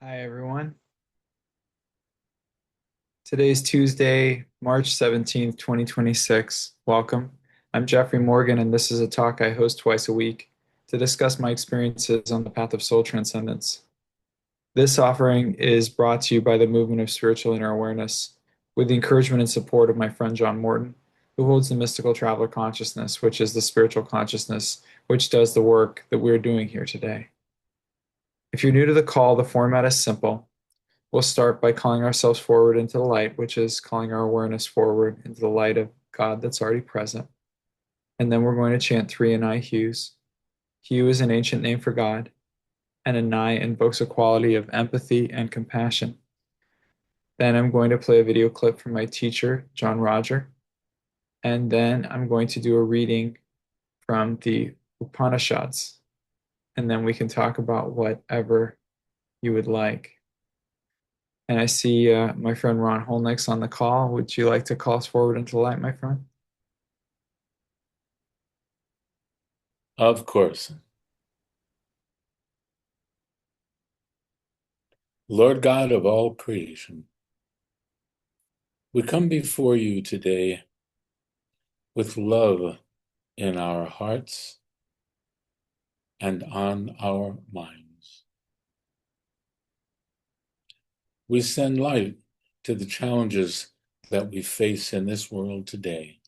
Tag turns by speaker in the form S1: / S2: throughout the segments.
S1: Hi, everyone. Today's Tuesday, March 17th, 2026. Welcome. I'm Jeffrey Morgan, and this is a talk I host twice a week to discuss my experiences on the path of soul transcendence. This offering is brought to you by the Movement of Spiritual Inner Awareness with the encouragement and support of my friend John Morton, who holds the mystical traveler consciousness, which is the spiritual consciousness which does the work that we're doing here today. If you're new to the call, the format is simple. We'll start by calling ourselves forward into the light, which is calling our awareness forward into the light of God that's already present. And then we're going to chant three Anai hues. Hue is an ancient name for God, and Anai invokes a quality of empathy and compassion. Then I'm going to play a video clip from my teacher, John Roger. And then I'm going to do a reading from the Upanishads. And then we can talk about whatever you would like. And I see my friend Ron Holnick's on the call. Would you like to call us forward into the light, my friend?
S2: Of course. Lord God of all creation, we come before you today with love in our hearts and on our minds. We send light to the challenges that we face in this world today.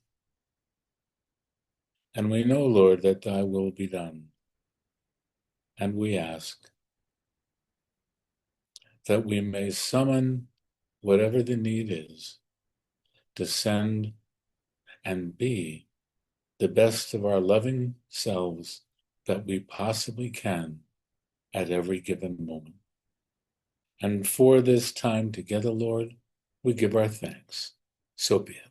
S2: And we know, Lord, that thy will be done. And we ask that we may summon whatever the need is to send and be the best of our loving selves that we possibly can at every given moment. And for this time together, Lord, we give our thanks. So be it.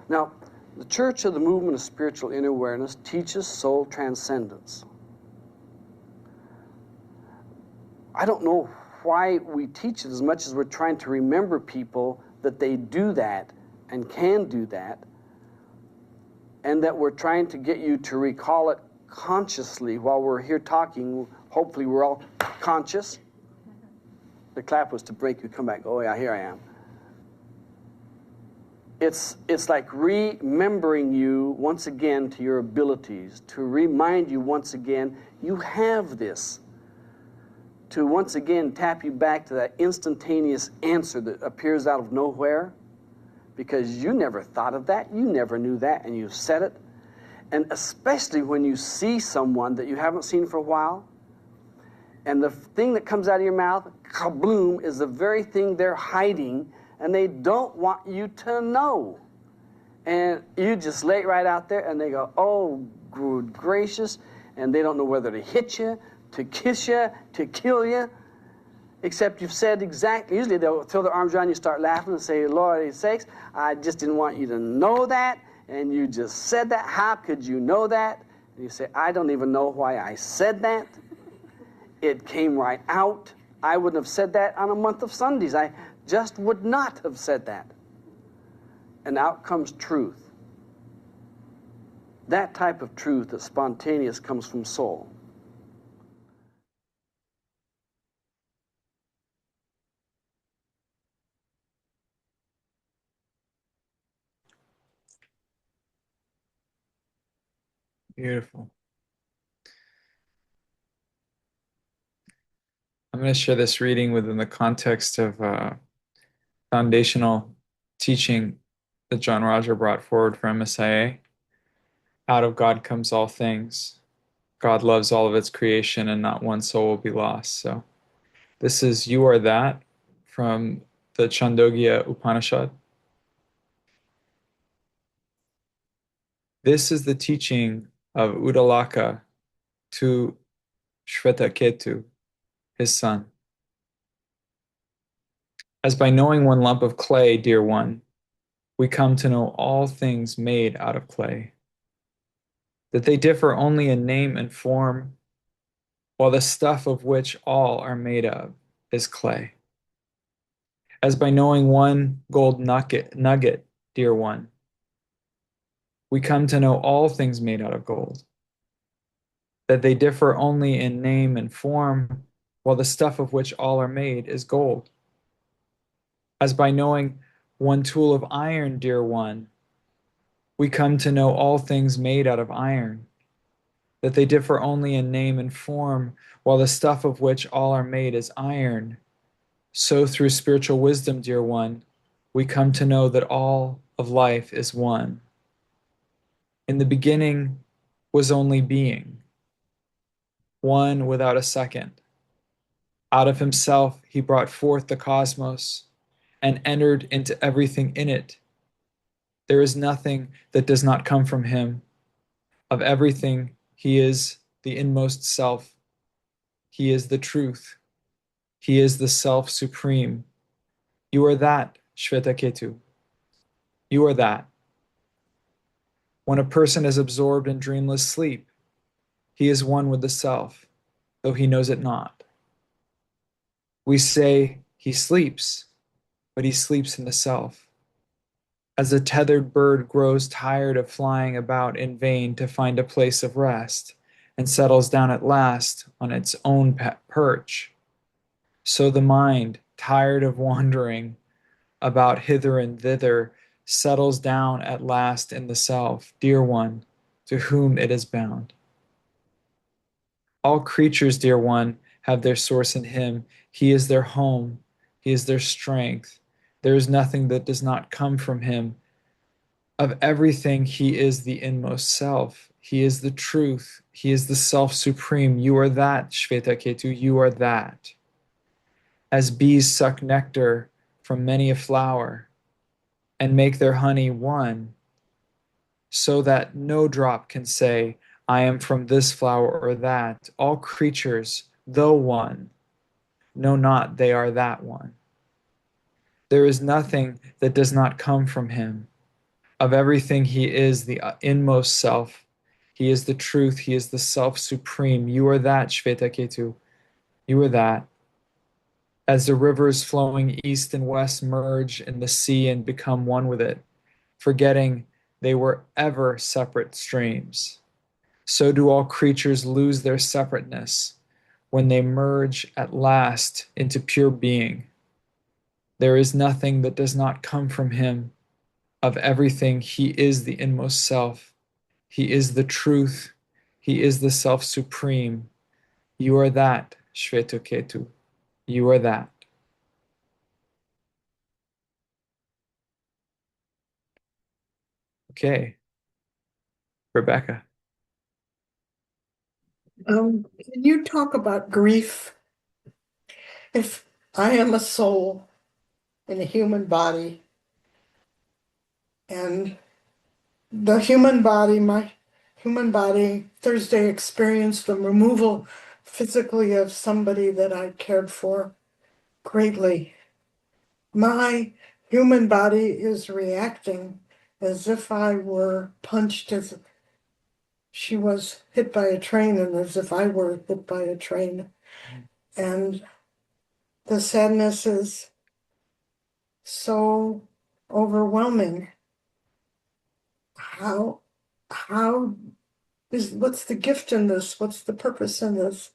S3: Now, the Church of the Movement of Spiritual Inner Awareness teaches soul transcendence. I don't know why we teach it as much as we're trying to remember people that they do that and can do that, and that we're trying to get you to recall it consciously while we're here talking. Hopefully we're all conscious. The clap was to break you, come back, oh yeah, here I am. It's like remembering you once again to your abilities, to remind you once again you have this, to once again tap you back to that instantaneous answer that appears out of nowhere, because you never thought of that, you never knew that, and you said it. And especially when you see someone that you haven't seen for a while, and the thing that comes out of your mouth, kabloom, is the very thing they're hiding, and they don't want you to know. And you just lay it right out there, and they go, oh, good gracious, and they don't know whether to hit you, to kiss you, to kill you, except you've said exactly. Usually they'll throw their arms around you, start laughing, and say, Lord sakes, I just didn't want you to know that, and you just said that. How could you know that? And you say, I don't even know why I said that. It came right out. I wouldn't have said that on a month of Sundays. I just would not have said that. And out comes truth. That type of truth that's spontaneous comes from soul.
S1: Beautiful. going to share this reading within the context of foundational teaching that John Roger brought forward for MSIA. Out of God comes all things. God loves all of its creation, and not one soul will be lost. So this is You Are That from the Chandogya Upanishad. This is the teaching of Udalaka to Shvetaketu, his son. As by knowing one lump of clay, dear one, we come to know all things made out of clay, that they differ only in name and form, while the stuff of which all are made of is clay. As by knowing one gold nugget, dear one, we come to know all things made out of gold, that they differ only in name and form, while the stuff of which all are made is gold. As by knowing one tool of iron, dear one, we come to know all things made out of iron, that they differ only in name and form, while the stuff of which all are made is iron. So through spiritual wisdom, dear one, we come to know that all of life is one. In the beginning was only being, one without a second. Out of himself he brought forth the cosmos and entered into everything in it. There is nothing that does not come from him. Of everything, he is the inmost self. He is the truth. He is the self supreme. You are that, Shvetaketu. You are that. When a person is absorbed in dreamless sleep, he is one with the self, though he knows it not. We say he sleeps, but he sleeps in the self. As a tethered bird grows tired of flying about in vain to find a place of rest, and settles down at last on its own perch, so the mind, tired of wandering about hither and thither, settles down at last in the self, dear one, to whom it is bound. All creatures, dear one, have their source in him. He is their home. He is their strength. There is nothing that does not come from him. Of everything, he is the inmost self. He is the truth. He is the self supreme. You are that, Shvetaketu. You are that. As bees suck nectar from many a flower and make their honey one, so that no drop can say, I am from this flower or that. All creatures, though one, know not they are that one. There is nothing that does not come from him. Of everything, he is the inmost self. He is the truth. He is the self supreme. You are that, Shvetaketu. You are that. As the rivers flowing east and west merge in the sea and become one with it, forgetting they were ever separate streams, so do all creatures lose their separateness when they merge at last into pure being. There is nothing that does not come from him. Of everything, he is the inmost self. He is the truth. He is the self supreme. You are that, Shvetaketu. You are that. Okay, Rebecca.
S4: Can you talk about grief? If I am a soul in a human body, and my human body, Thursday experienced the removal physically of somebody that I cared for greatly. My human body is reacting as if I were punched, as she was hit by a train, and as if I were hit by a train. And the sadness is so overwhelming. How how what's the gift in this? What's the purpose in this?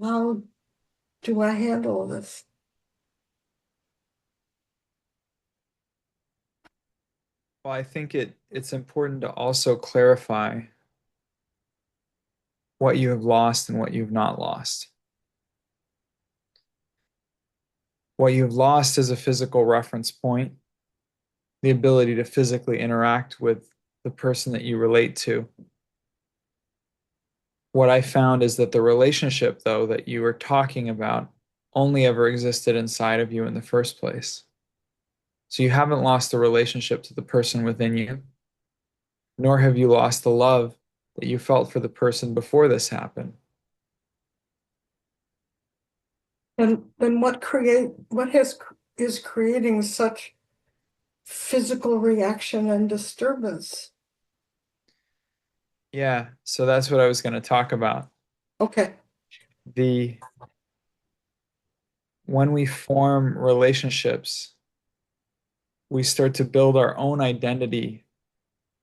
S4: How do I handle this?
S1: Well, I think it's important to also clarify what you have lost and what you've not lost. What you've lost is a physical reference point, the ability to physically interact with the person that you relate to. What I found is that the relationship, though, that you were talking about only ever existed inside of you in the first place. So you haven't lost the relationship to the person within you, nor have you lost the love that you felt for the person before this happened.
S4: And then is creating such physical reaction and disturbance?
S1: Yeah, so that's what I was going to talk about.
S4: Okay.
S1: The When we form relationships, we start to build our own identity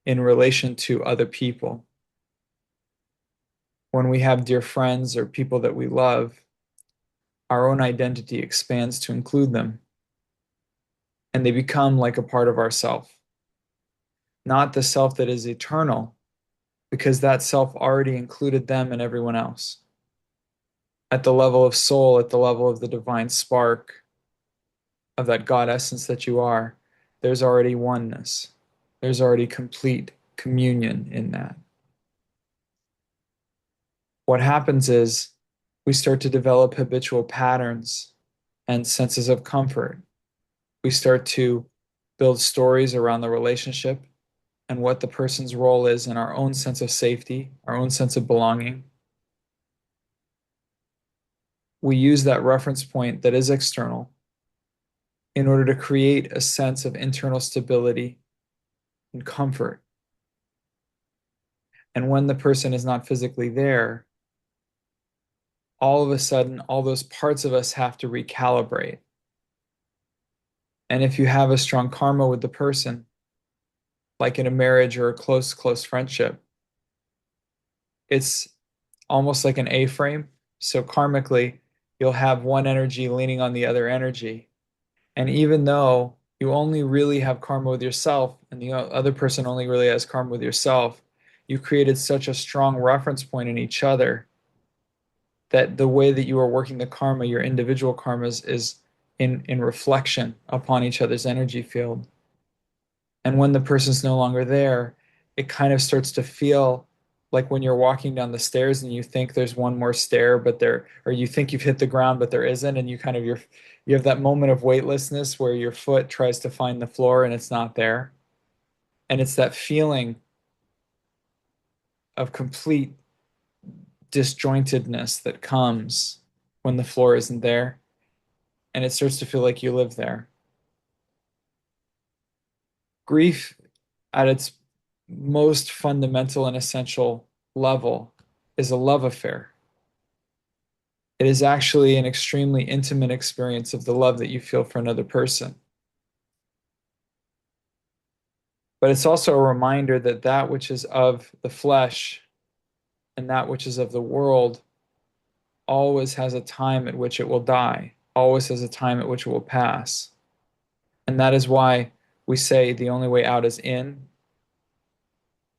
S1: in relation to other people. When we have dear friends or people that we love, our own identity expands to include them, and they become like a part of ourself. Not the self that is eternal, because that self already included them and everyone else. At the level of soul, at the level of the divine spark, of that God essence that you are, there's already oneness. There's already complete communion in that. What happens is we start to develop habitual patterns and senses of comfort. We start to build stories around the relationship and what the person's role is in our own sense of safety, our own sense of belonging. We use that reference point that is external in order to create a sense of internal stability and comfort. And when the person is not physically there, all of a sudden, all those parts of us have to recalibrate. And if you have a strong karma with the person, like in a marriage or a close friendship, it's almost like an A-frame. So karmically, you'll have one energy leaning on the other energy. And even though you only really have karma with yourself and the other person only really has karma with yourself, you created such a strong reference point in each other that the way that you are working the karma, your individual karmas, is in reflection upon each other's energy field. And when the person's no longer there, it kind of starts to feel like when you're walking down the stairs and you think there's one more stair, but there, or you think you've hit the ground, but there isn't, and you have that moment of weightlessness where your foot tries to find the floor and it's not there. And it's that feeling of complete disjointedness that comes when the floor isn't there, and it starts to feel like you live there. Grief, at its most fundamental and essential level, is a love affair. It is actually an extremely intimate experience of the love that you feel for another person. But it's also a reminder that that which is of the flesh and that which is of the world always has a time at which it will die, always has a time at which it will pass. And that is why we say the only way out is in.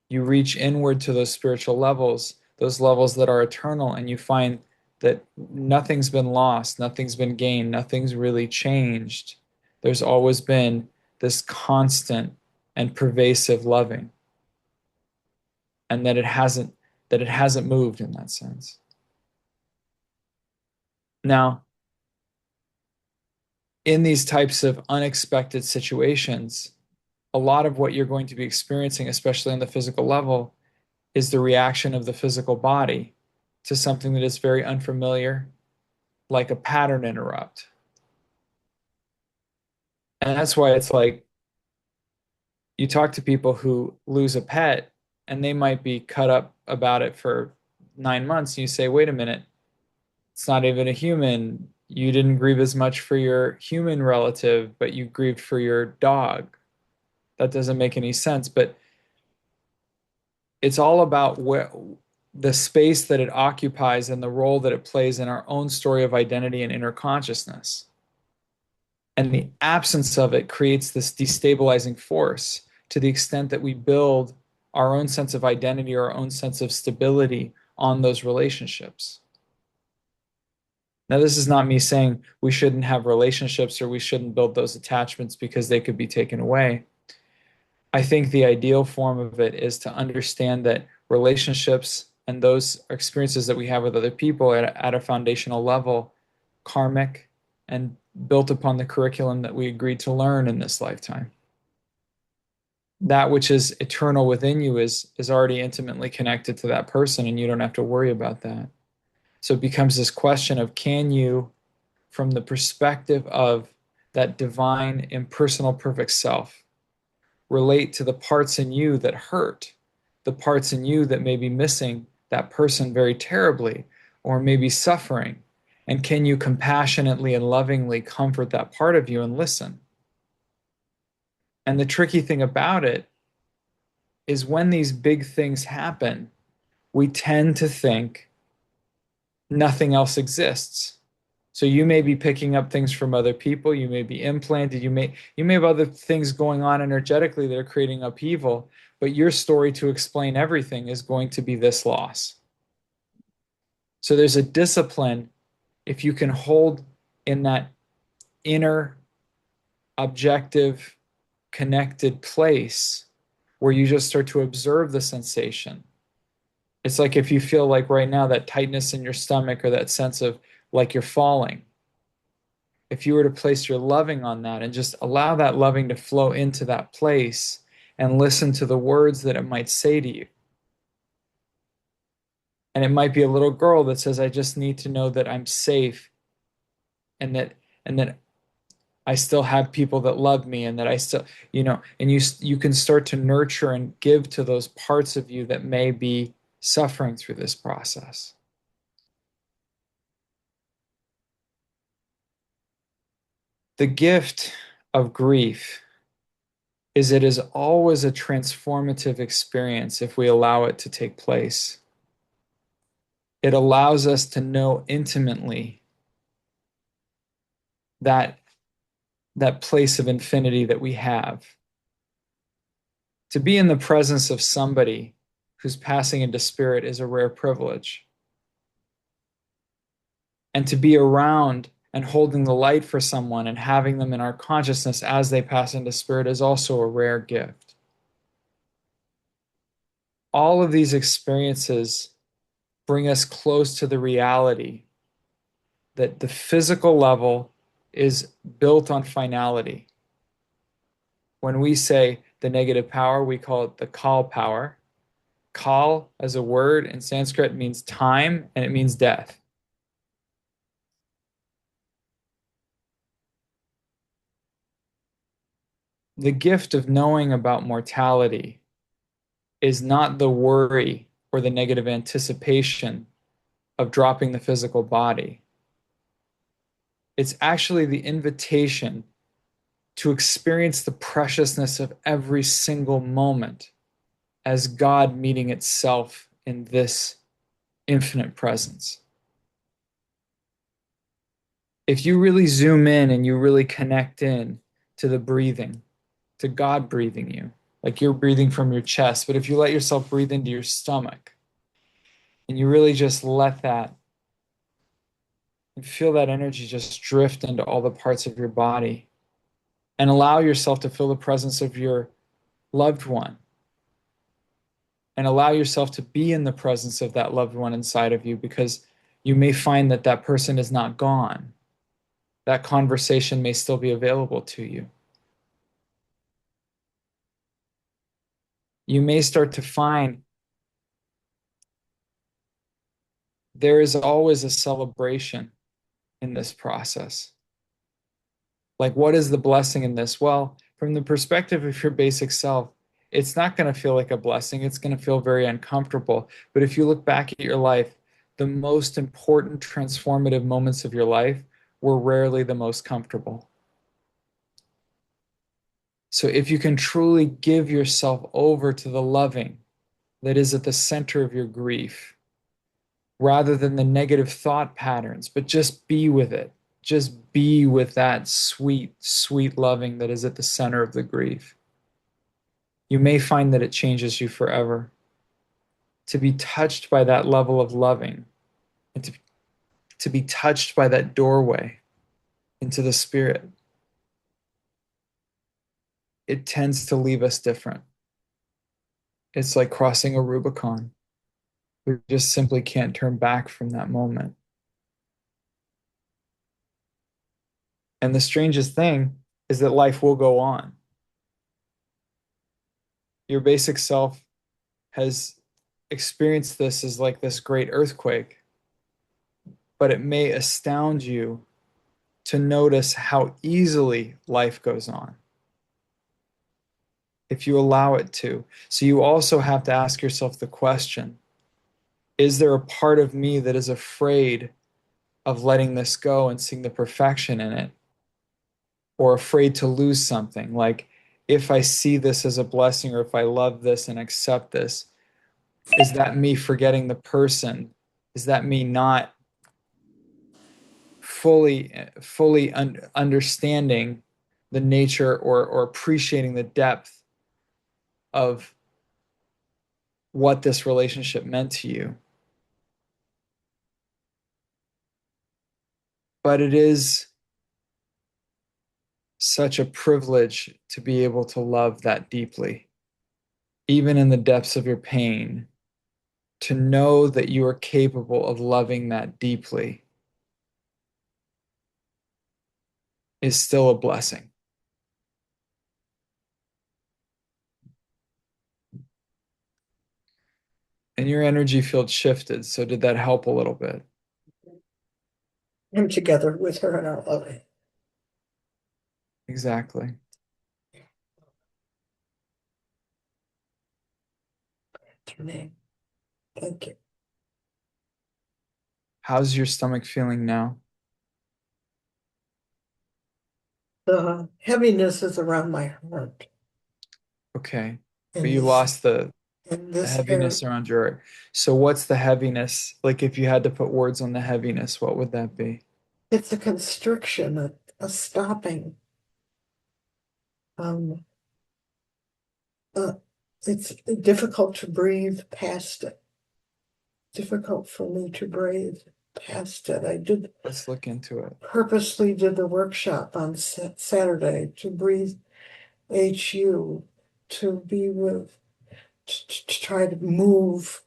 S1: You reach inward to those spiritual levels, those levels that are eternal, and you find that nothing's been lost, nothing's been gained, nothing's really changed. There's always been this constant and pervasive loving, and that it hasn't moved in that sense. Now, in these types of unexpected situations, a lot of what you're going to be experiencing, especially on the physical level, is the reaction of the physical body to something that is very unfamiliar, like a pattern interrupt. And that's why it's like you talk to people who lose a pet and they might be cut up about it for 9 months. And you say, wait a minute, it's not even a human. You didn't grieve as much for your human relative, but you grieved for your dog. That doesn't make any sense. But it's all about where the space that it occupies and the role that it plays in our own story of identity and inner consciousness. And the absence of it creates this destabilizing force to the extent that we build our own sense of identity or our own sense of stability on those relationships. Now, this is not me saying we shouldn't have relationships or we shouldn't build those attachments because they could be taken away. I think the ideal form of it is to understand that relationships and those experiences that we have with other people at a foundational level, karmic and built upon the curriculum that we agreed to learn in this lifetime. That which is eternal within you is already intimately connected to that person, and you don't have to worry about that. So it becomes this question of, can you, from the perspective of that divine, impersonal, perfect self, relate to the parts in you that hurt, the parts in you that may be missing that person very terribly or maybe suffering? And can you compassionately and lovingly comfort that part of you and listen? And the tricky thing about it is when these big things happen, we tend to think nothing else exists. So you may be picking up things from other people, you may be implanted, you may have other things going on energetically that are creating upheaval, but your story to explain everything is going to be this loss. So there's a discipline, if you can hold in that inner objective connected place where you just start to observe the sensation. It's like if you feel like right now that tightness in your stomach or that sense of like you're falling, if you were to place your loving on that and just allow that loving to flow into that place and listen to the words that it might say to you. And it might be a little girl that says, I just need to know that I'm safe and that I still have people that love me and that I still, and you can start to nurture and give to those parts of you that may be suffering through this process. The gift of grief is it is always a transformative experience if we allow it to take place. It allows us to know intimately that place of infinity that we have. To be in the presence of somebody who's passing into spirit is a rare privilege. And to be around and holding the light for someone and having them in our consciousness as they pass into spirit is also a rare gift. All of these experiences bring us close to the reality that the physical level is built on finality. When we say the negative power, we call it the kal power. Kal, as a word in Sanskrit, means time and it means death. The gift of knowing about mortality is not the worry or the negative anticipation of dropping the physical body. It's actually the invitation to experience the preciousness of every single moment as God meeting itself in this infinite presence. If you really zoom in and you really connect in to the breathing, to God breathing you, like you're breathing from your chest, but if you let yourself breathe into your stomach and you really just let that and feel that energy just drift into all the parts of your body and allow yourself to feel the presence of your loved one and allow yourself to be in the presence of that loved one inside of you, because you may find that that person is not gone. That conversation may still be available to you. You may start to find there is always a celebration in this process. Like, what is the blessing in this? Well, from the perspective of your basic self, it's not going to feel like a blessing. It's going to feel very uncomfortable. But if you look back at your life, the most important transformative moments of your life were rarely the most comfortable. So if you can truly give yourself over to the loving that is at the center of your grief, rather than the negative thought patterns, but just be with it. Just be with that sweet, sweet loving that is at the center of the grief. You may find that it changes you forever. To be touched by that level of loving and to to be touched by that doorway into the spirit, it tends to leave us different. It's like crossing a Rubicon. We just simply can't turn back from that moment. And the strangest thing is that life will go on. Your basic self has experienced this as like this great earthquake, but it may astound you to notice how easily life goes on if you allow it to. So you also have to ask yourself the question, is there a part of me that is afraid of letting this go and seeing the perfection in it, or afraid to lose something? Like, if I see this as a blessing, or if I love this and accept this, is that me forgetting the person? Is that me not fully understanding the nature, or appreciating the depth of what this relationship meant to you? But it is such a privilege to be able to love that deeply, even in the depths of your pain. To know that you are capable of loving that deeply is still a blessing. And your energy field shifted. So did that help a little bit?
S4: I'm together with her in our loving.
S1: Exactly.
S4: That's her name. Thank you.
S1: How's your stomach feeling now?
S4: The heaviness is around my heart
S1: Okay. But
S4: in
S1: you
S4: this
S1: lost the
S4: this area.
S1: heaviness around your heart. So what's the heaviness? Like, if you had to put words on the heaviness, what would that be?
S4: It's a constriction, a stopping. Um, uh, it's difficult to breathe past it. Difficult for me to breathe past it. I
S1: Let's look into it.
S4: purposely did the workshop on Saturday to breathe HU, to be with, to try to move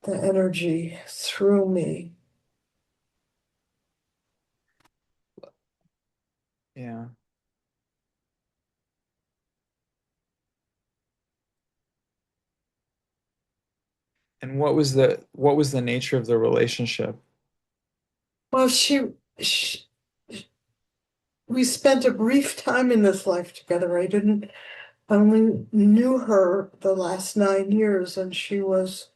S4: the energy through me.
S1: Yeah. And what was the nature of the relationship?
S4: Well, she we spent a brief time in this life together. Only knew her the last 9 years, and she was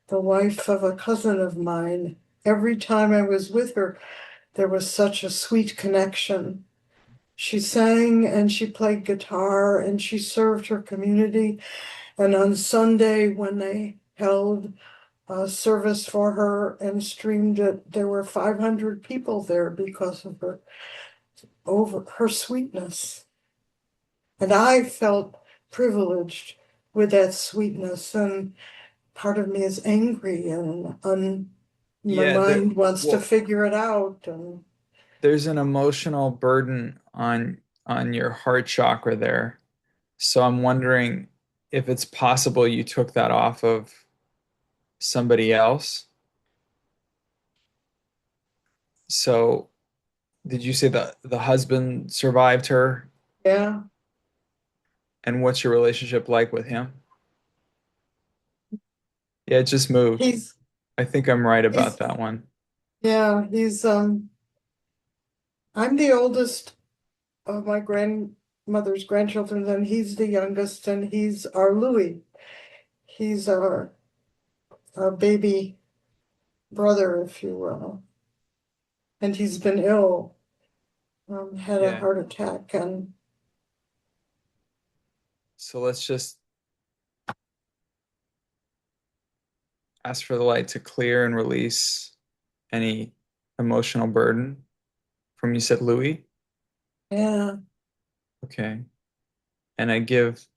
S4: the wife of a cousin of mine. Every time I was with her, there was such a sweet connection. She sang and she played guitar and she served her community. And on Sunday, when they held a service for her and streamed it, there were 500 people there because of her sweetness. And I felt privileged with that sweetness. And part of me is angry, and my
S1: Yeah,
S4: mind wants to
S1: well,
S4: figure it out. And
S1: there's an emotional burden on your heart chakra there. So I'm wondering if it's possible you took that off of somebody else. So did you say that the husband survived her?
S4: yeah,
S1: And what's your relationship like with him? Yeah, it just moved.
S4: he's
S1: I think I'm right about
S4: he's
S1: that one.
S4: yeah, I'm the oldest of my grandmother's grandchildren, and he's the youngest, and he's our Louis. He's our baby brother, if you will. And he's been ill, had a
S1: Yeah.
S4: heart attack, and
S1: So let's just ask for the light to clear and release any emotional burden from, you said, Louis?
S4: yeah,
S1: Okay. And I give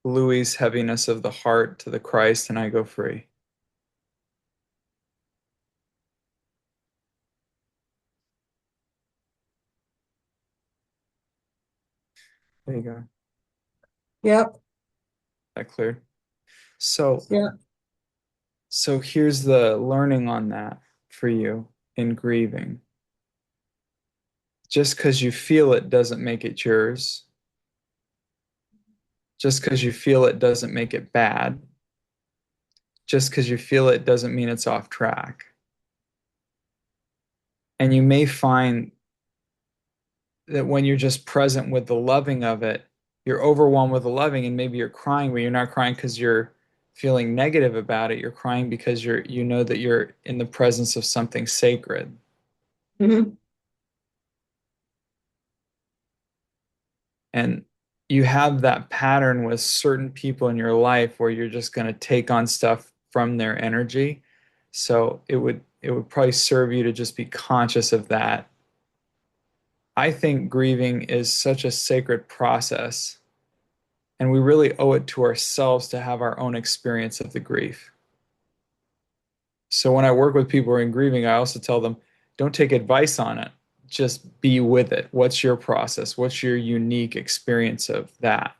S1: Louis' heaviness of the heart to the Christ, and I go free. There you go.
S4: Yep.
S1: That cleared. So,
S4: Yeah.
S1: so here's the learning on that for you in grieving. Just because you feel it doesn't make it yours. Just because you feel it doesn't make it bad. Just because you feel it doesn't mean it's off track. And you may find that when you're just present with the loving of it, you're overwhelmed with the loving, and maybe you're crying, but you're not crying because you're feeling negative about it. You're crying because you know that you're in the presence of something sacred.
S4: Hmm.
S1: And you have that pattern with certain people in your life where you're just going to take on stuff from their energy. So it would probably serve you to just be conscious of that. I think grieving is such a sacred process, and we really owe it to ourselves to have our own experience of the grief. So when I work with people who are in grieving, I also tell them, don't take advice on it. Just be with it. What's your process? What's your unique experience of that?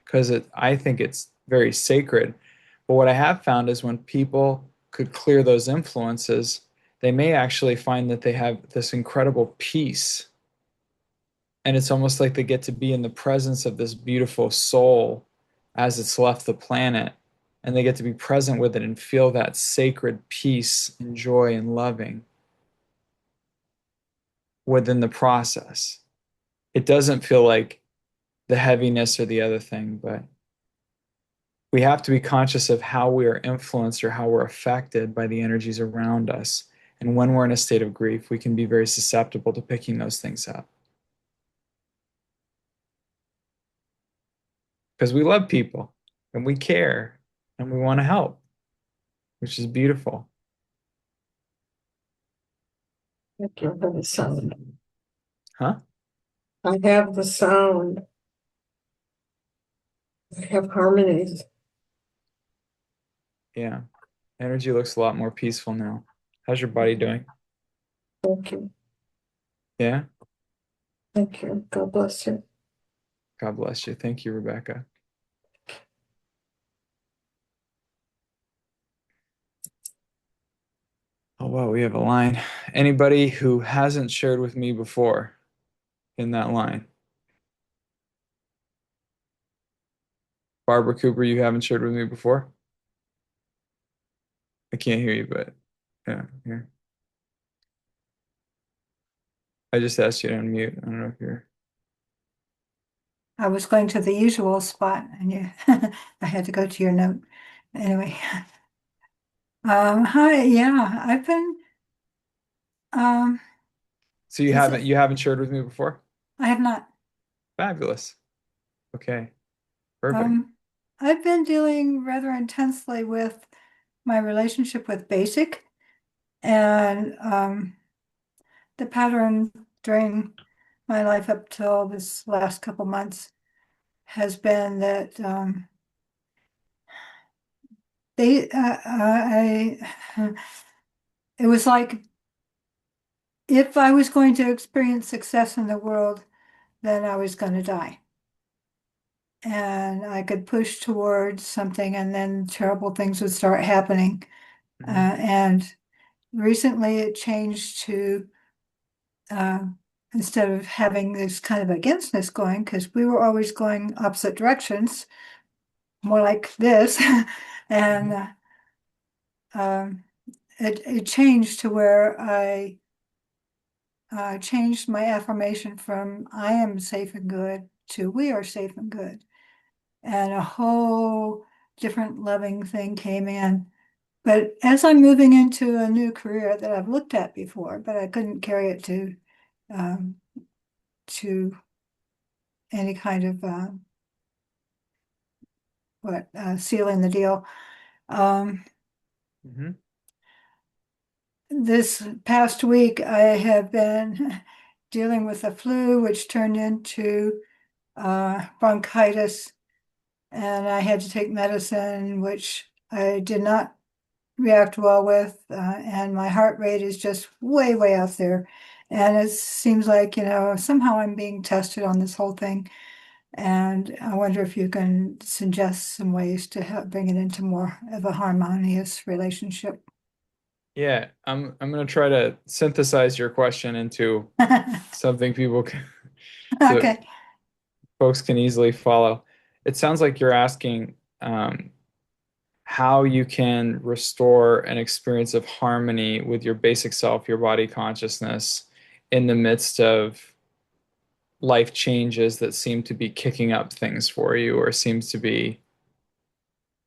S1: Because I think it's very sacred. But what I have found is when people could clear those influences, they may actually find that they have this incredible peace. And it's almost like they get to be in the presence of this beautiful soul as it's left the planet. And they get to be present with it and feel that sacred peace and joy and loving within the process. It doesn't feel like the heaviness or the other thing, but we have to be conscious of how we are influenced or how we're affected by the energies around us. And when we're in a state of grief, we can be very susceptible to picking those things up because we love people and we care and we want to help, which is beautiful.
S4: Thank you for the sound.
S1: Huh?
S4: I have the sound. I have harmonies.
S1: Yeah. Energy looks a lot more peaceful now. How's your body doing?
S4: Thank you.
S1: Yeah.
S4: Thank you. God bless you.
S1: God bless you. Thank you, Rebecca. Oh, wow. We have a line. Anybody who hasn't shared with me before in that line? Barbara Cooper, you haven't shared with me before? I can't hear you, but yeah, here. I just asked you to unmute. I don't know if you're.
S5: I was going to the usual spot and I had to go to your note. Anyway, hi, yeah, I've been, um,
S1: So you
S5: it's,
S1: haven't shared with me before?
S5: I have not,
S1: Fabulous. Okay, perfect.
S5: um, I've been dealing rather intensely with my relationship with Basic and, the pattern during my life up till this last couple months has been that, they, it was like if I was going to experience success in the world, then I was going to die. And I could push towards something, and then terrible things would start happening.
S1: Mhm.
S5: And recently it changed to uh, instead of having this kind of againstness going, because we were always going opposite directions, more like this. And
S1: Mhm.
S5: um, it changed to where I changed my affirmation from I am safe and good to we are safe and good. And a whole different loving thing came in. But as I'm moving into a new career that I've looked at before, but I couldn't carry it um, to any kind of sealing the deal. Um,
S1: Mhm.
S5: this past week, I have been dealing with a flu, which turned into bronchitis, and I had to take medicine, which I did not react well with, and my heart rate is just way, way out there. And it seems like, somehow I'm being tested on this whole thing. And I wonder if you can suggest some ways to help bring it into more of a harmonious relationship.
S1: Yeah, I'm gonna try to synthesize your question into something people can, so
S5: Okay.
S1: folks can easily follow. It sounds like you're asking how you can restore an experience of harmony with your basic self, your body consciousness, in the midst of life changes that seem to be kicking up things for you, or seems to be.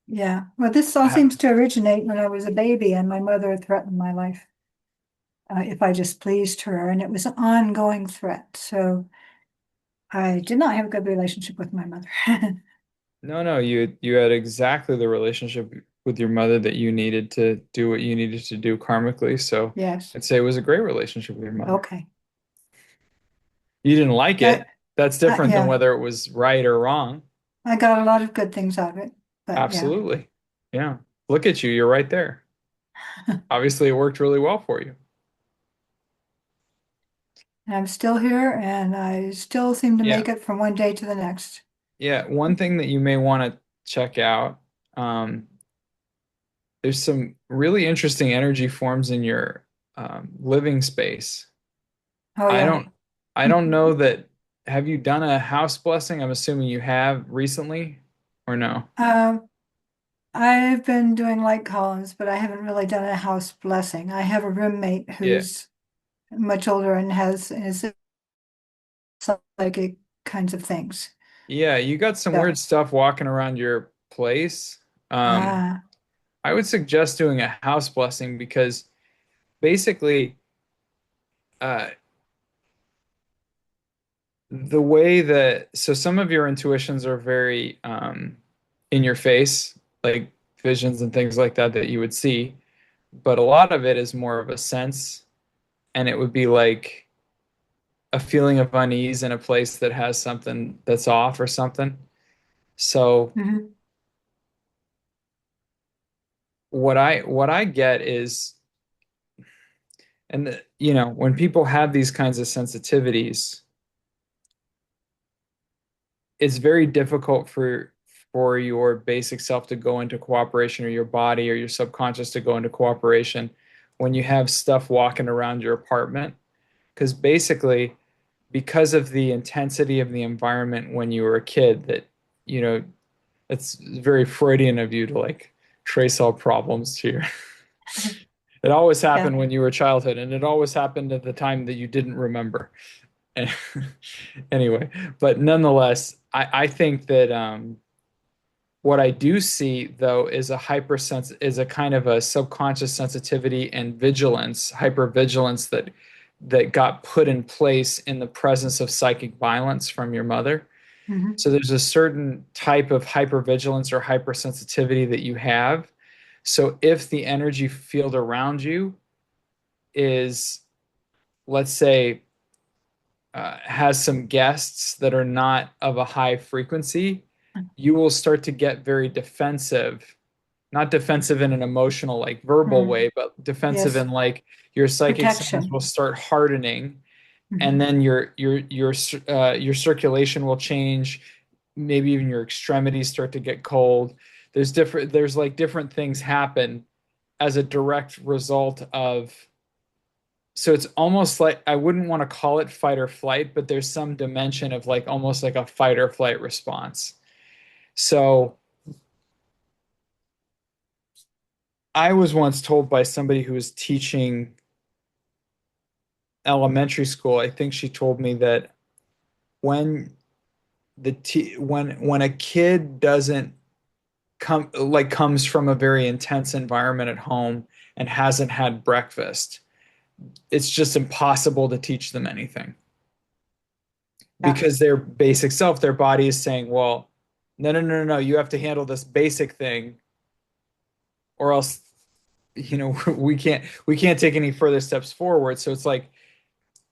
S5: Yeah. Well, this all seems to originate when I was a baby and my mother threatened my life if I displeased her, and it was an ongoing threat. So I did not have a good relationship with my mother.
S1: No, no, you had exactly the relationship with your mother that you needed to do what you needed to do karmically. So
S5: Yes.
S1: I'd say it was a great relationship with your mother.
S5: Okay.
S1: You didn't like
S5: I,
S1: it. That's different than
S5: yeah,
S1: whether it was right or wrong.
S5: I got a lot of good things out of it, but yeah,
S1: Absolutely. Yeah. Look at you. You're right there. Obviously, it worked really well for you.
S5: and I'm still here and I still seem to
S1: Yeah.
S5: make it from one day to the next.
S1: Yeah. One thing that you may want to check out, um, there's some really interesting energy forms in your living space.
S5: Oh
S1: I
S5: yeah.
S1: don't, I don't know that. Have you done a house blessing? I'm assuming you have recently, or no?
S5: Um, I've been doing light columns, but I haven't really done a house blessing. I have a roommate
S1: Yeah.
S5: who's much older and has is psychic kinds of things.
S1: Yeah, you got some weird
S5: So,
S1: stuff walking around your place. Um,
S5: ah,
S1: I would suggest doing a house blessing because basically, uh, the way that so some of your intuitions are very in your face, like visions and things like that that you would see, but a lot of it is more of a sense, and it would be like a feeling of unease in a place that has something that's off or something. So
S5: mhm,
S1: what I get is, and you know, when people have these kinds of sensitivities, it's very difficult for your basic self to go into cooperation, or your body or your subconscious to go into cooperation when you have stuff walking around your apartment, because basically, because of the intensity of the environment when you were a kid, that, you know, it's very Freudian of you to like trace all problems to your. It always
S5: yeah,
S1: happened when you were a childhood, and it always happened at the time that you didn't remember. Anyway, but nonetheless, I think that what I do see though is a kind of a subconscious sensitivity and vigilance, hypervigilance that got put in place in the presence of psychic violence from your mother.
S5: mhm,
S1: So there's a certain type of hypervigilance or hypersensitivity that you have. So if the energy field around you is, let's say, has some guests that are not of a high frequency, you will start to get very defensive. Not defensive in an emotional, like verbal
S5: mm,
S1: way, but defensive
S5: yes,
S1: in like your psychic centers will
S5: protection.
S1: start hardening, and
S5: Mhm,
S1: then your circulation will change. Maybe even your extremities start to get cold. There's like different things happen as a direct result of. So it's almost like, I wouldn't want to call it fight or flight, but there's some dimension of like almost like a fight or flight response. So I was once told by somebody who was teaching elementary school, I think she told me that when when a kid doesn't comes from a very intense environment at home and hasn't had breakfast, it's just impossible to teach them anything,
S5: yeah,
S1: because their basic self, their body is saying, well, no, no, no, no, no, you have to handle this basic thing, or else, you know, we can't take any further steps forward. So it's like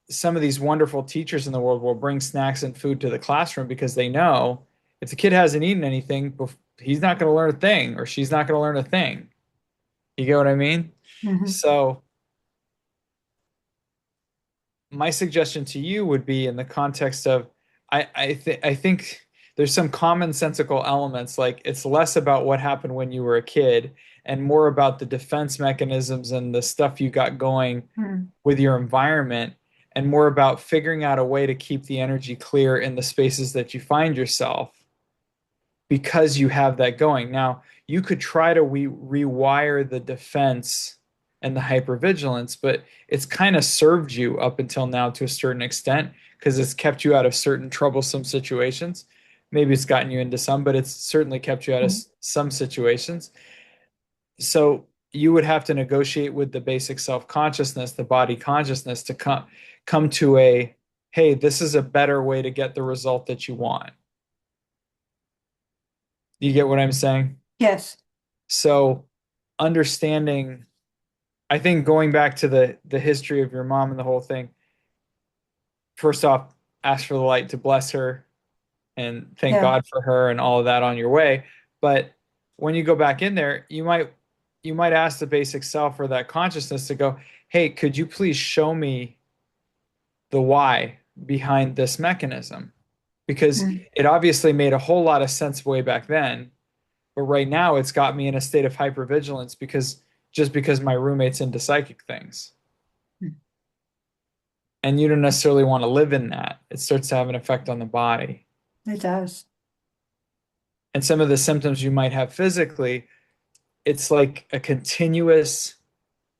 S1: some of these wonderful teachers in the world will bring snacks and food to the classroom because they know if the kid hasn't eaten anything, he's not going to learn a thing, or she's not going to learn a thing. You get what I mean?
S5: mhm,
S1: So my suggestion to you would be in the context of, I think there's some commonsensical elements, like it's less about what happened when you were a kid and more about the defense mechanisms and the stuff you got going
S5: Hmm.
S1: with your environment, and more about figuring out a way to keep the energy clear in the spaces that you find yourself because you have that going. Now, you could try to rewire the defense and the hypervigilance, but it's kind of served you up until now to a certain extent because it's kept you out of certain troublesome situations. Maybe it's gotten you into some, but it's certainly kept you out of some situations. So you would have to negotiate with the basic self-consciousness, the body consciousness, to come to a, hey, this is a better way to get the result that you want. You get what I'm saying?
S5: Yes.
S1: So understanding, I think going back to the history of your mom and the whole thing, first off, ask for the light to bless her and thank
S5: Yeah.
S1: God for her and all of that on your way. But when you go back in there, you might ask the basic self or that consciousness to go, hey, could you please show me the why behind this mechanism? Because
S5: Mm.
S1: it obviously made a whole lot of sense way back then. But right now it's got me in a state of hypervigilance because my roommate's into psychic things.
S5: Mm.
S1: And you don't necessarily want to live in that. It starts to have an effect on the body.
S5: It does.
S1: And some of the symptoms you might have physically, it's like a continuous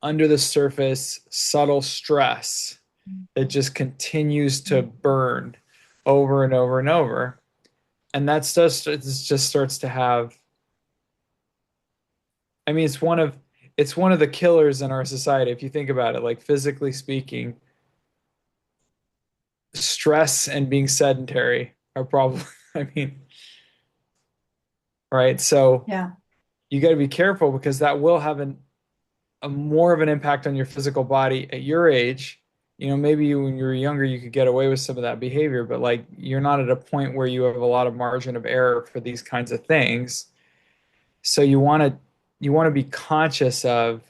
S1: under the surface subtle stress that just continues to burn over and over and over. And that stuff it just starts to have, I mean, it's one of the killers in our society if you think about it, like physically speaking. Stress and being sedentary are probably, I mean, right? So
S5: Yeah.
S1: you got to be careful because that will have a more of an impact on your physical body at your age. Maybe when you were younger, you could get away with some of that behavior, but like you're not at a point where you have a lot of margin of error for these kinds of things. So you want to be conscious of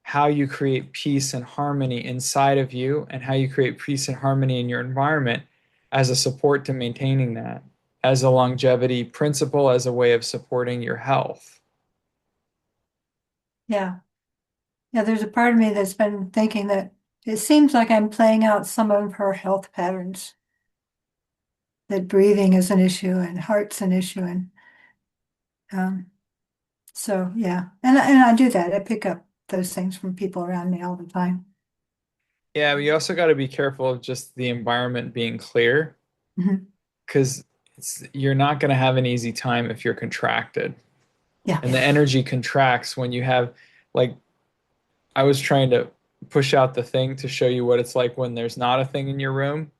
S1: how you create peace and harmony inside of you and how you create peace and harmony in your environment as a support to maintaining that, as a longevity principle, as a way of supporting your health.
S5: Yeah. Yeah. There's a part of me that's been thinking that it seems like I'm playing out some of her health patterns, that breathing is an issue and heart's an issue. And um, so, yeah. And I do that. I pick up those things from people around me all the time.
S1: Yeah, but you also got to be careful of just the environment being clear
S5: Mhm.
S1: because you're not going to have an easy time if you're contracted.
S5: Yeah.
S1: And the energy contracts when you have, like, I was trying to push out the thing to show you what it's like when there's not a thing in your room.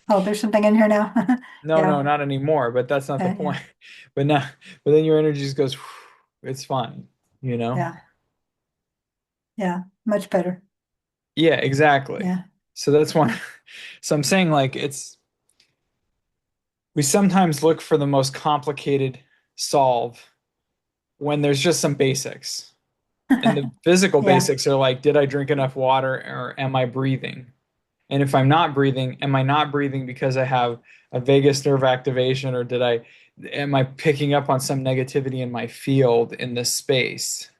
S5: Oh, there's something in here now.
S1: No, no,
S5: Yeah.
S1: not anymore, but that's not the
S5: Yeah.
S1: point. But now, but then your energy just goes, it's fine, you know?
S5: Yeah. Yeah. Much better.
S1: Yeah, exactly.
S5: Yeah.
S1: So that's one. So I'm saying like we sometimes look for the most complicated solve when there's just some basics. And the physical
S5: Yeah.
S1: basics are like, did I drink enough water or am I breathing? And if I'm not breathing, am I not breathing because I have a vagus nerve activation or am I picking up on some negativity in my field in this space?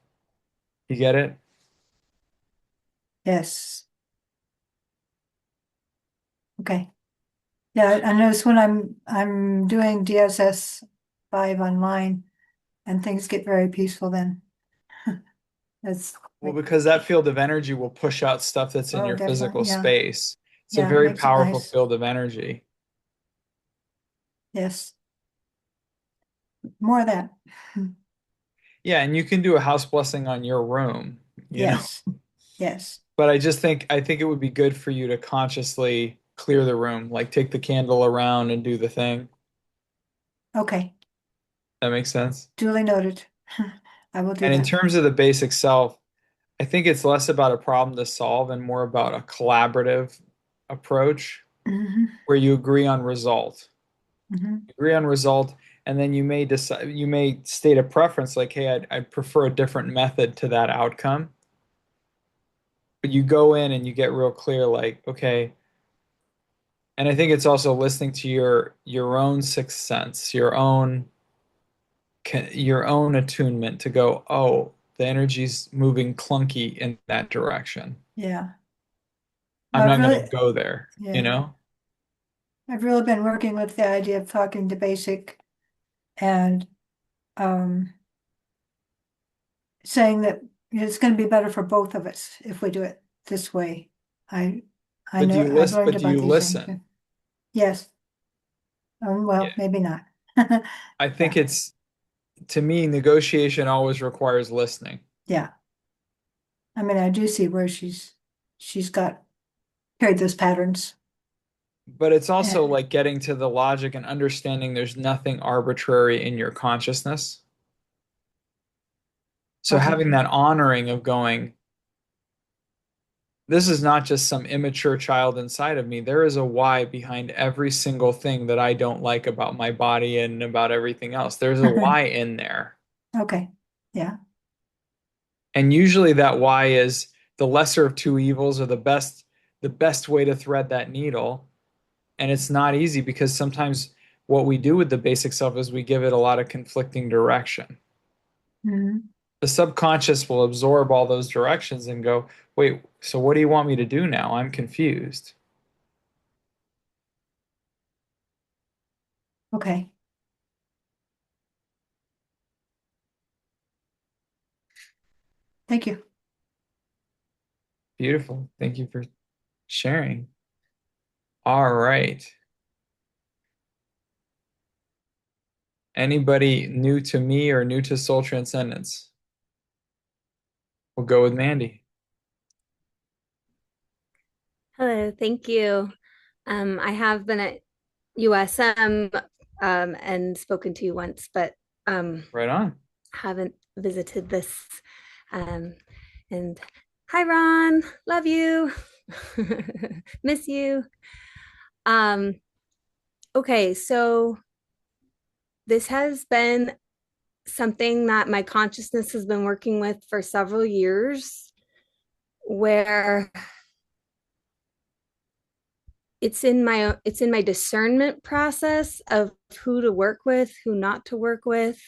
S1: You get it?
S5: Yes. Okay. Yeah, I notice when I'm doing DSS 5 online and things get very peaceful then. It's
S1: Well,
S5: like,
S1: because that field of energy will push out stuff that's in
S5: oh,
S1: your
S5: definitely.
S1: physical
S5: Yeah.
S1: space. It's a
S5: Yeah, it
S1: very
S5: makes it
S1: powerful
S5: nice.
S1: field of energy.
S5: Yes. More of that.
S1: Yeah, and you can do a house blessing on your room, you know.
S5: Yes. Yes.
S1: But I think it would be good for you to consciously clear the room, like take the candle around and do the thing.
S5: Okay.
S1: That makes sense.
S5: Duly noted. I will do
S1: And in
S5: that.
S1: terms of the basic self, I think it's less about a problem to solve and more about a collaborative approach
S5: Hmm.
S1: where you agree on result.
S5: Hmm.
S1: Agree on result, and then you may state a preference like, hey, I'd prefer a different method to that outcome. But you go in and you get real clear, like, okay, And I think it's also listening to your own sixth sense, your own attunement to go, oh, the energy's moving clunky in that direction.
S5: Yeah.
S1: I'm
S5: I've
S1: not going
S5: really,
S1: to go there, you
S5: yeah,
S1: know?
S5: I've really been working with the idea of talking to basic and um, saying that it's going to be better for both of us if we do it this way. I I
S1: But do
S5: know
S1: you
S5: I've
S1: listen,
S5: learned
S1: but do
S5: about
S1: you
S5: these things.
S1: listen?
S5: Yes.
S1: Yeah.
S5: Well, maybe not.
S1: I think
S5: Yeah.
S1: it's to me, negotiation always requires listening.
S5: Yeah. I mean, I do see where she's got carried those patterns.
S1: But it's also
S5: And,
S1: like getting to the logic and understanding there's nothing arbitrary in your consciousness. So
S5: okay.
S1: having that honoring of going, this is not just some immature child inside of me. There is a why behind every single thing that I don't like about my body and about everything else. There's a why in there.
S5: Okay. Yeah.
S1: And usually that why is the lesser of two evils or the best way to thread that needle. And it's not easy because sometimes what we do with the basic self is we give it a lot of conflicting direction.
S5: Mhm.
S1: The subconscious will absorb all those directions and go, wait, so what do you want me to do now? I'm confused.
S5: Okay. Thank you.
S1: Beautiful. Thank you for sharing. All right. Anybody new to me or new to Soul Transcendence? We'll go with Mandy.
S6: Hello, thank you. I have been at USM and spoken to you once, but
S1: Right on.
S6: haven't visited this. Um, and hi, Ron, love you, miss you. Um, okay, so this has been something that my consciousness has been working with for several years, where it's in my discernment process of who to work with, who not to work with.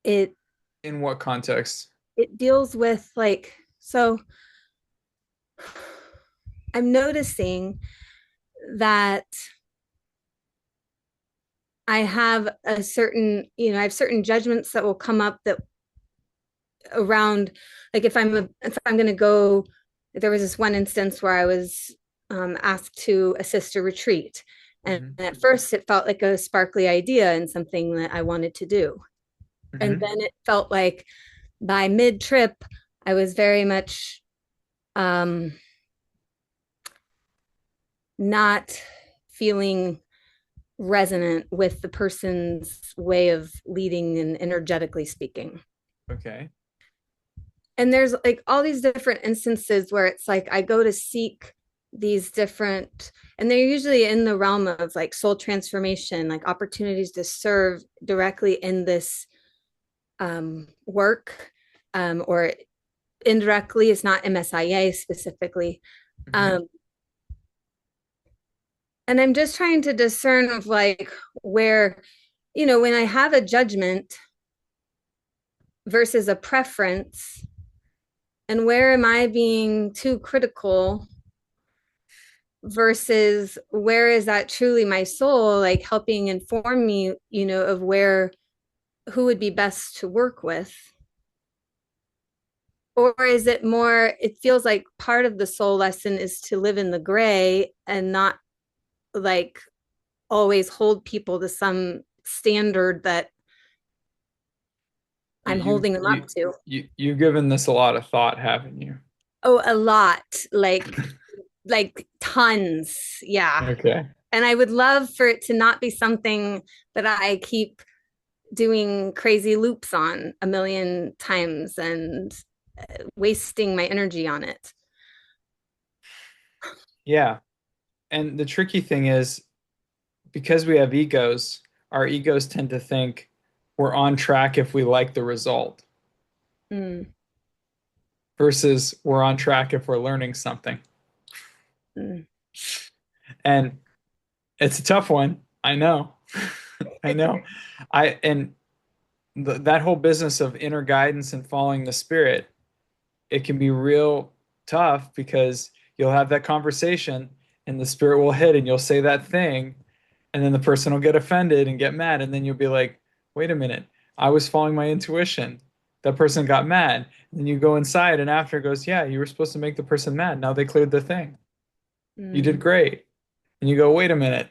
S6: It
S1: In what context?
S6: it deals with like, so I'm noticing that I have certain judgments that will come up that around, like if I'm going to go, there was this one instance where I was asked to assist a retreat, and
S1: Hmm.
S6: at first it felt like a sparkly idea and something that I wanted to do, and
S1: Hmm.
S6: then it felt like by mid trip I was very much um not feeling resonant with the person's way of leading and energetically speaking.
S1: Okay.
S6: And there's like all these different instances where it's like I go to seek these different, and they're usually in the realm of like soul transformation, like opportunities to serve directly in this work, or indirectly. It's not MSIA specifically.
S1: Hmm.
S6: Um, and I'm just trying to discern of like where, when I have a judgment versus a preference, and where am I being too critical versus where is that truly my soul like helping inform me, of where, who would be best to work with. Or is it more, it feels like part of the soul lesson is to live in the gray and not like always hold people to some standard that I'm
S1: You
S6: holding them up
S1: you
S6: to.
S1: you've given this a lot of thought, haven't you?
S6: Oh, a lot, like tons. Yeah.
S1: Okay.
S6: And I would love for it to not be something that I keep doing crazy loops on a million times and wasting my energy on it.
S1: Yeah. And the tricky thing is because we have egos, our egos tend to think we're on track if we like the result
S6: Mm,
S1: versus we're on track if we're learning something.
S6: mm.
S1: And it's a tough one. I know. I know. And that whole business of inner guidance and following the spirit, it can be real tough because you'll have that conversation and the spirit will hit and you'll say that thing and then the person will get offended and get mad and then you'll be like, wait a minute, I was following my intuition. That person got mad. And you go inside and after it goes, yeah, you were supposed to make the person mad. Now they cleared the thing. You did
S6: Mm.
S1: great. And you go, wait a minute.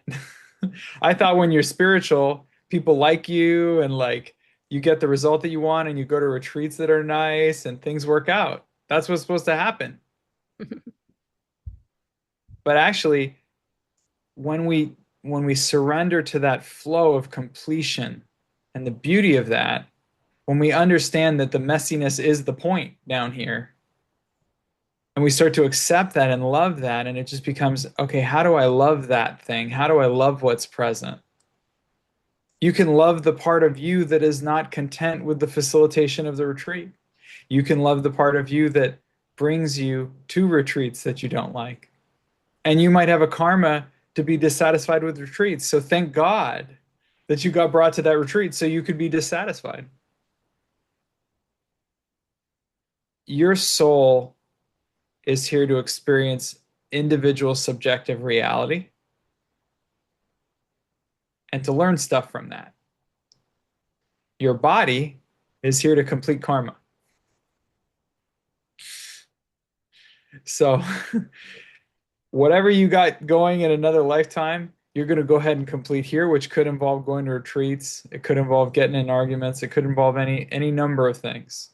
S1: I thought when you're spiritual, people like you and like you get the result that you want and you go to retreats that are nice and things work out. That's what's supposed to happen. But actually, when we surrender to that flow of completion and the beauty of that, when we understand that the messiness is the point down here, and we start to accept that and love that, and it just becomes, okay, how do I love that thing? How do I love what's present? You can love the part of you that is not content with the facilitation of the retreat. You can love the part of you that brings you to retreats that you don't like. And you might have a karma to be dissatisfied with retreats. So thank God that you got brought to that retreat so you could be dissatisfied. Your soul is here to experience individual subjective reality and to learn stuff from that. Your body is here to complete karma. So whatever you got going in another lifetime, you're going to go ahead and complete here, which could involve going to retreats. It could involve getting in arguments. It could involve any number of things.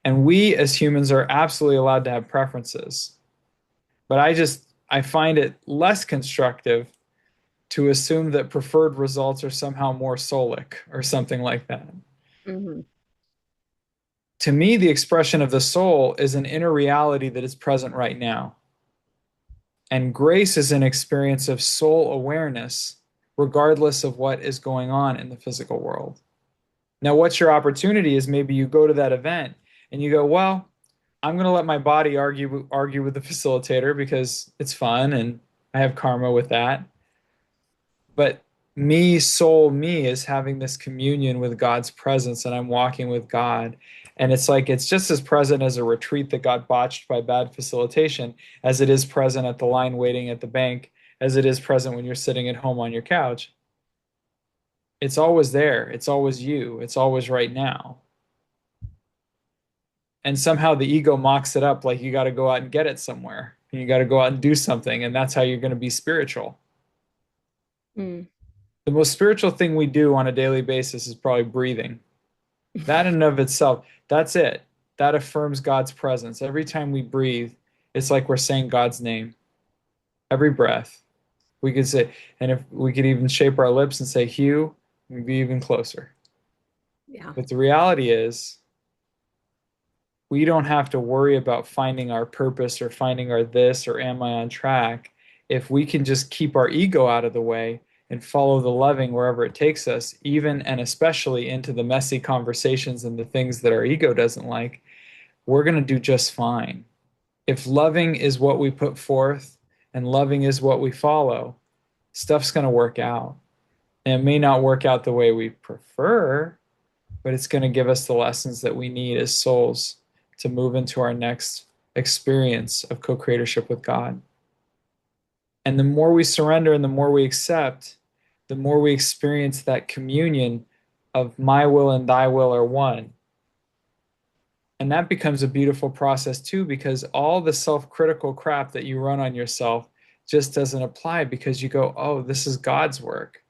S1: And we as humans are absolutely allowed to have preferences. But I find it less constructive to assume that preferred results are somehow more soulic or something like that.
S6: Mm-hmm.
S1: To me, the expression of the soul is an inner reality that is present right now. And grace is an experience of soul awareness, regardless of what is going on in the physical world. Now, what's your opportunity is maybe you go to that event and you go, well, I'm going to let my body argue with the facilitator because it's fun and I have karma with that. But me, soul, me is having this communion with God's presence and I'm walking with God. And it's like it's just as present as a retreat that got botched by bad facilitation as it is present at the line waiting at the bank, as it is present when you're sitting at home on your couch. It's always there. It's always you. It's always right now. And somehow the ego mocks it up like you got to go out and get it somewhere. And you got to go out and do something. And that's how you're going to be spiritual.
S6: Mm.
S1: The most spiritual thing we do on a daily basis is probably breathing. That in and of itself, that's it. That affirms God's presence. Every time we breathe, it's like we're saying God's name. Every breath. We could say, and if we could even shape our lips and say, Hugh, we'd be even closer.
S6: Yeah.
S1: But the reality is, we don't have to worry about finding our purpose or finding our this or am I on track. If we can just keep our ego out of the way and follow the loving wherever it takes us, even and especially into the messy conversations and the things that our ego doesn't like, we're going to do just fine. If loving is what we put forth and loving is what we follow, stuff's going to work out. And it may not work out the way we prefer, but it's going to give us the lessons that we need as souls to move into our next experience of co-creatorship with God. And the more we surrender and the more we accept, the more we experience that communion of my will and thy will are one. And that becomes a beautiful process too, because all the self-critical crap that you run on yourself just doesn't apply because you go, oh, this is God's work.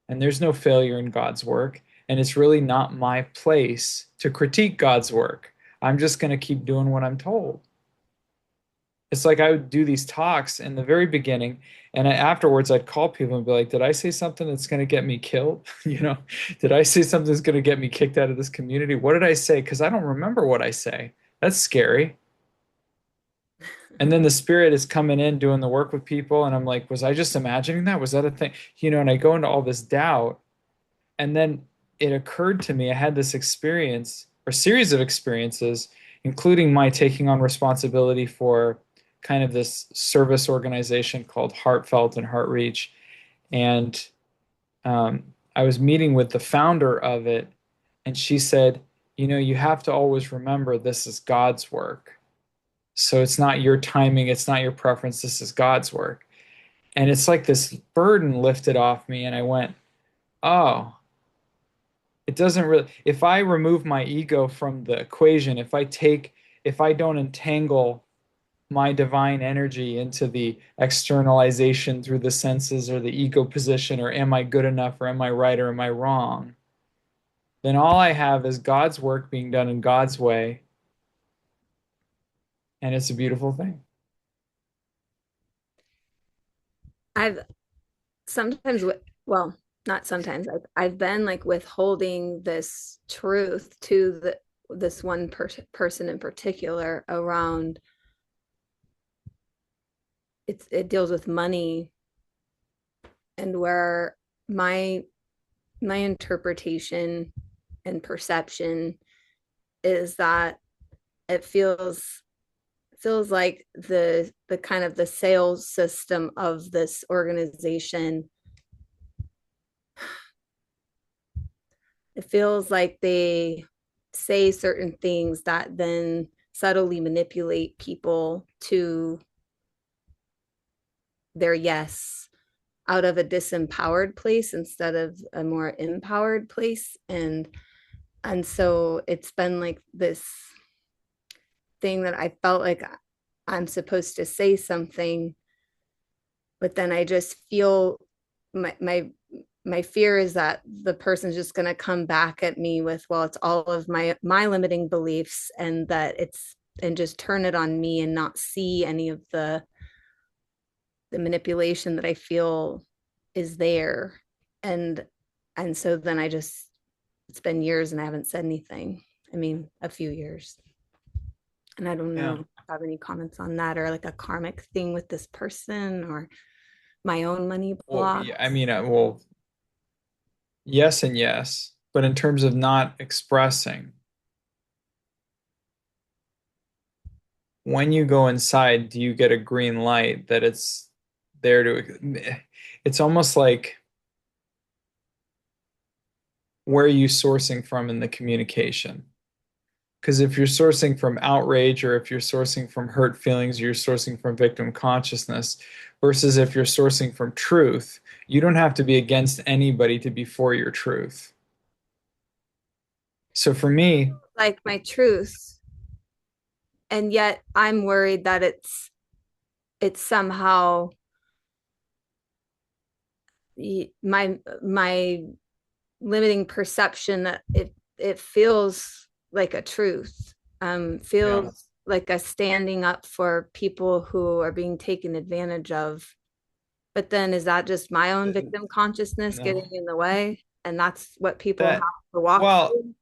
S1: And there's no failure in God's work. And it's really not my place to critique God's work. I'm just going to keep doing what I'm told. It's like I would do these talks in the very beginning, and afterwards I'd call people and be like, "Did I say something that's going to get me killed? Did I say something that's going to get me kicked out of this community? What did I say? Because I don't remember what I say. That's scary." And then the spirit is coming in doing the work with people, and I'm like, "Was I just imagining that? Was that a thing?" And I go into all this doubt, and then it occurred to me I had this experience or series of experiences, including my taking on responsibility for kind of this service organization called Heartfelt and Heartreach. And I was meeting with the founder of it, and she said, you know, you have to always remember this is God's work. So it's not your timing, it's not your preference, this is God's work. And it's like this burden lifted off me, and I went, oh, it doesn't really, if I remove my ego from the equation, if I don't entangle my divine energy into the externalization through the senses or the ego position, or am I good enough, or am I right, or am I wrong, then all I have is God's work being done in God's way. And it's a beautiful thing.
S6: I've sometimes, well, not sometimes, I've been like withholding this truth to this one person in particular around it deals with money, and where my interpretation and perception is that it feels like the kind of the sales system of this organization, it feels like they say certain things that then subtly manipulate people to their yes out of a disempowered place instead of a more empowered place. And so it's been like this thing that I felt like I'm supposed to say something, but then I just feel my fear is that the person's just going to come back at me with, well, it's all of my limiting beliefs, and that it's, and just turn it on me and not see any of the manipulation that I feel is there. And so then it's been years and I haven't said anything. I mean, a few years. And I don't know if I have any comments on that, or like a karmic thing with this person, or my own money block.
S1: Well, yeah, I mean, well, yes and yes, but in terms of not expressing, when you go inside, do you get a green light that it's there to, it's almost like, where are you sourcing from in the communication? Because if you're sourcing from outrage, or if you're sourcing from hurt feelings, you're sourcing from victim consciousness, versus if you're sourcing from truth, you don't have to be against anybody to be for your truth. So for me,
S6: like my truth, and yet I'm worried that it's somehow my limiting perception that it feels like a truth, feels like a standing up for people who are being taken advantage of. But then is that just my own victim consciousness getting in the way? And that's what people have to walk through?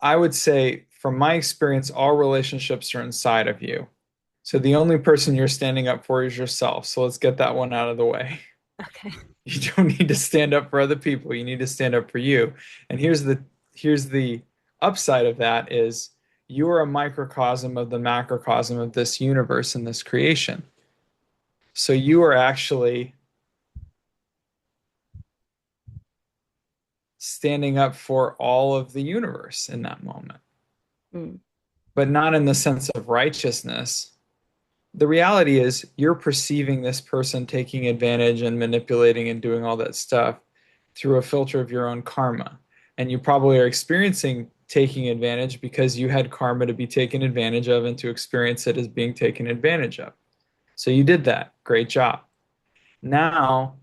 S1: I would say, from my experience, all relationships are inside of you. So the only person you're standing up for is yourself. So let's get that one out of the way.
S6: Okay.
S1: You don't need to stand up for other people. You need to stand up for you. And here's the upside of that is, you are a microcosm of the macrocosm of this universe and this creation. So you are actually standing up for all of the universe in that moment. But not in the sense of righteousness. The reality is, you're perceiving this person taking advantage and manipulating and doing all that stuff through a filter of your own karma. And you probably are experiencing taking advantage because you had karma to be taken advantage of and to experience it as being taken advantage of. So you did that. Great job. Now,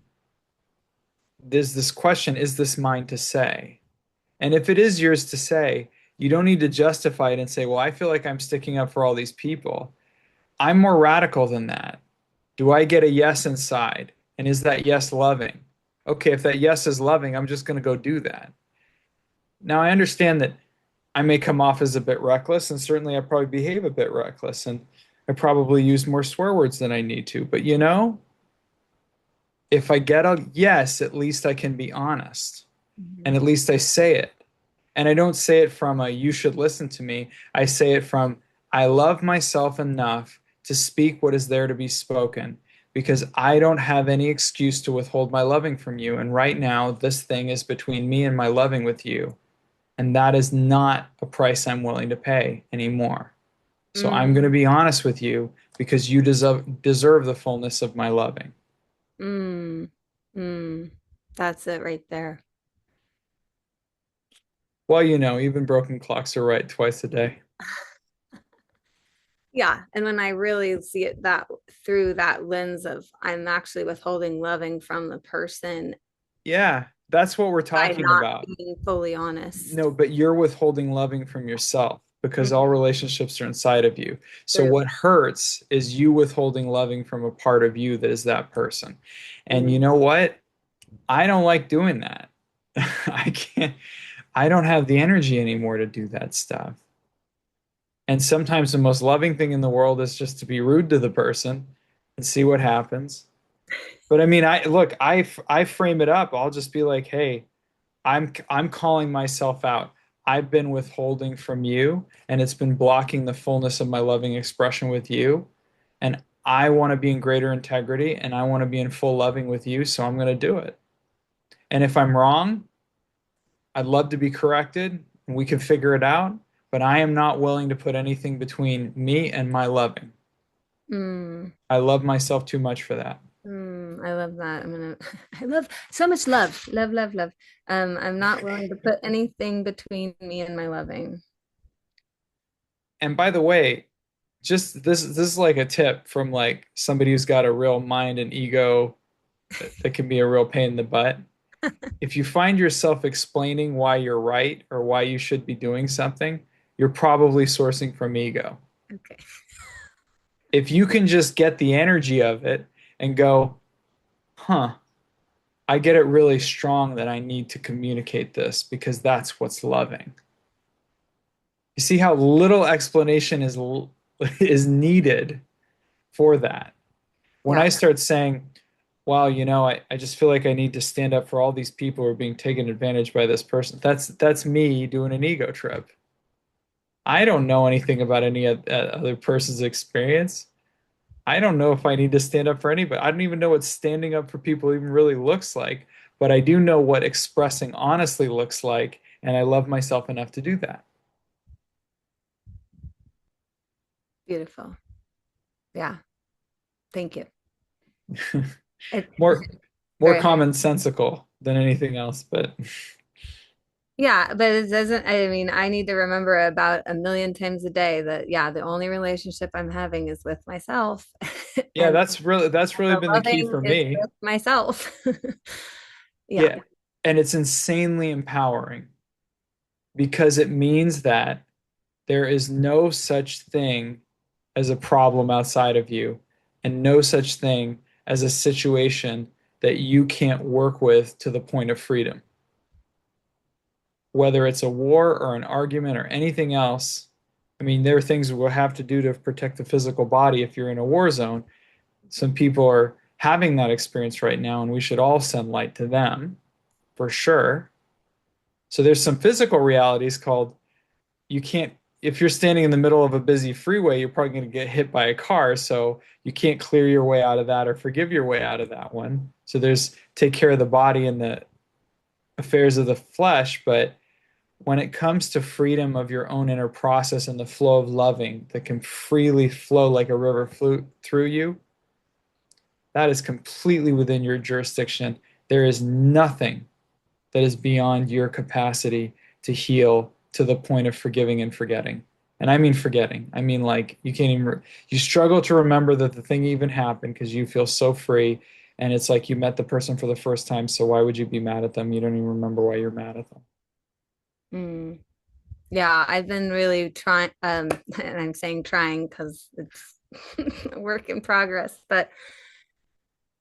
S1: there's this question, is this mine to say? And if it is yours to say, you don't need to justify it and say, well, I feel like I'm sticking up for all these people. I'm more radical than that. Do I get a yes inside? And is that yes loving? Okay, if that yes is loving, I'm just going to go do that. Now, I understand that I may come off as a bit reckless, and certainly I probably behave a bit reckless, and I probably use more swear words than I need to. But if I get a yes, at least I can be honest, and at least I say it. And I don't say it from a you should listen to me. I say it from I love myself enough to speak what is there to be spoken because I don't have any excuse to withhold my loving from you. And right now, this thing is between me and my loving with you. And that is not a price I'm willing to pay anymore. So I'm going to
S6: Mm,
S1: be honest with you because you deserve the fullness of my loving.
S6: mm, mm. That's it right there.
S1: Well, even broken clocks are right twice a day.
S6: Yeah. And when I really see it that through that lens of I'm actually withholding loving from the person
S1: Yeah, that's what we're
S6: by
S1: talking
S6: not
S1: about.
S6: being fully honest.
S1: No, but you're withholding loving from yourself because all
S6: Mhm.
S1: relationships are inside of you. So
S6: True.
S1: what hurts is you withholding loving from a part of you that is that person. And you
S6: Mm.
S1: know what? I don't like doing that. I can't, I don't have the energy anymore to do that stuff. And sometimes the most loving thing in the world is just to be rude to the person and see what happens. But I mean, I frame it up. I'll just be like, "Hey, I'm calling myself out. I've been withholding from you and it's been blocking the fullness of my loving expression with you. And I want to be in greater integrity and I want to be in full loving with you, so I'm going to do it. And if I'm wrong, I'd love to be corrected and we can figure it out, but I am not willing to put anything between me and my loving.
S6: Mm.
S1: I love myself too much for that.
S6: I love that. I love so much love, love, love, love. I'm not willing to put anything between me and my loving.
S1: And by the way, just this is like a tip from like somebody who's got a real mind and ego that can be a real pain in the butt. If you find yourself explaining why you're right or why you should be doing something, you're probably sourcing from ego.
S6: Okay.
S1: If you can just get the energy of it and go, huh, I get it really strong that I need to communicate this because that's what's loving. You see how little explanation is needed for that. When
S6: Yeah.
S1: I start saying, wow, I just feel like I need to stand up for all these people who are being taken advantage by this person. That's me doing an ego trip. I don't know anything about any other person's experience. I don't know if I need to stand up for anybody. I don't even know what standing up for people even really looks like, but I do know what expressing honestly looks like, and I love myself enough to do that.
S6: Beautiful. Yeah. Thank you. It's
S1: More more
S6: very,
S1: commonsensical than anything else, but
S6: yeah, but it doesn't, I mean, I need to remember about a million times a day that, yeah, the only relationship I'm having is with myself.
S1: yeah,
S6: And
S1: that's really
S6: the
S1: been the key
S6: loving
S1: for
S6: is
S1: me.
S6: with myself. Yeah.
S1: Yeah. And it's insanely empowering because it means that there is no such thing as a problem outside of you and no such thing as a situation that you can't work with to the point of freedom. Whether it's a war or an argument or anything else, I mean, there are things we'll have to do to protect the physical body if you're in a war zone. Some people are having that experience right now, and we should all send light to them for sure. So there's some physical realities called you can't if you're standing in the middle of a busy freeway, you're probably going to get hit by a car, so you can't clear your way out of that or forgive your way out of that one. So there's take care of the body and the affairs of the flesh, but when it comes to freedom of your own inner process and the flow of loving that can freely flow like a river through you, that is completely within your jurisdiction. There is nothing that is beyond your capacity to heal to the point of forgiving and forgetting. And I mean forgetting. I mean like you can't even you struggle to remember that the thing even happened because you feel so free and it's like you met the person for the first time, so why would you be mad at them? You don't even remember why you're mad at them.
S6: Mm. Yeah, I've been really trying, and I'm saying trying because it's a work in progress, but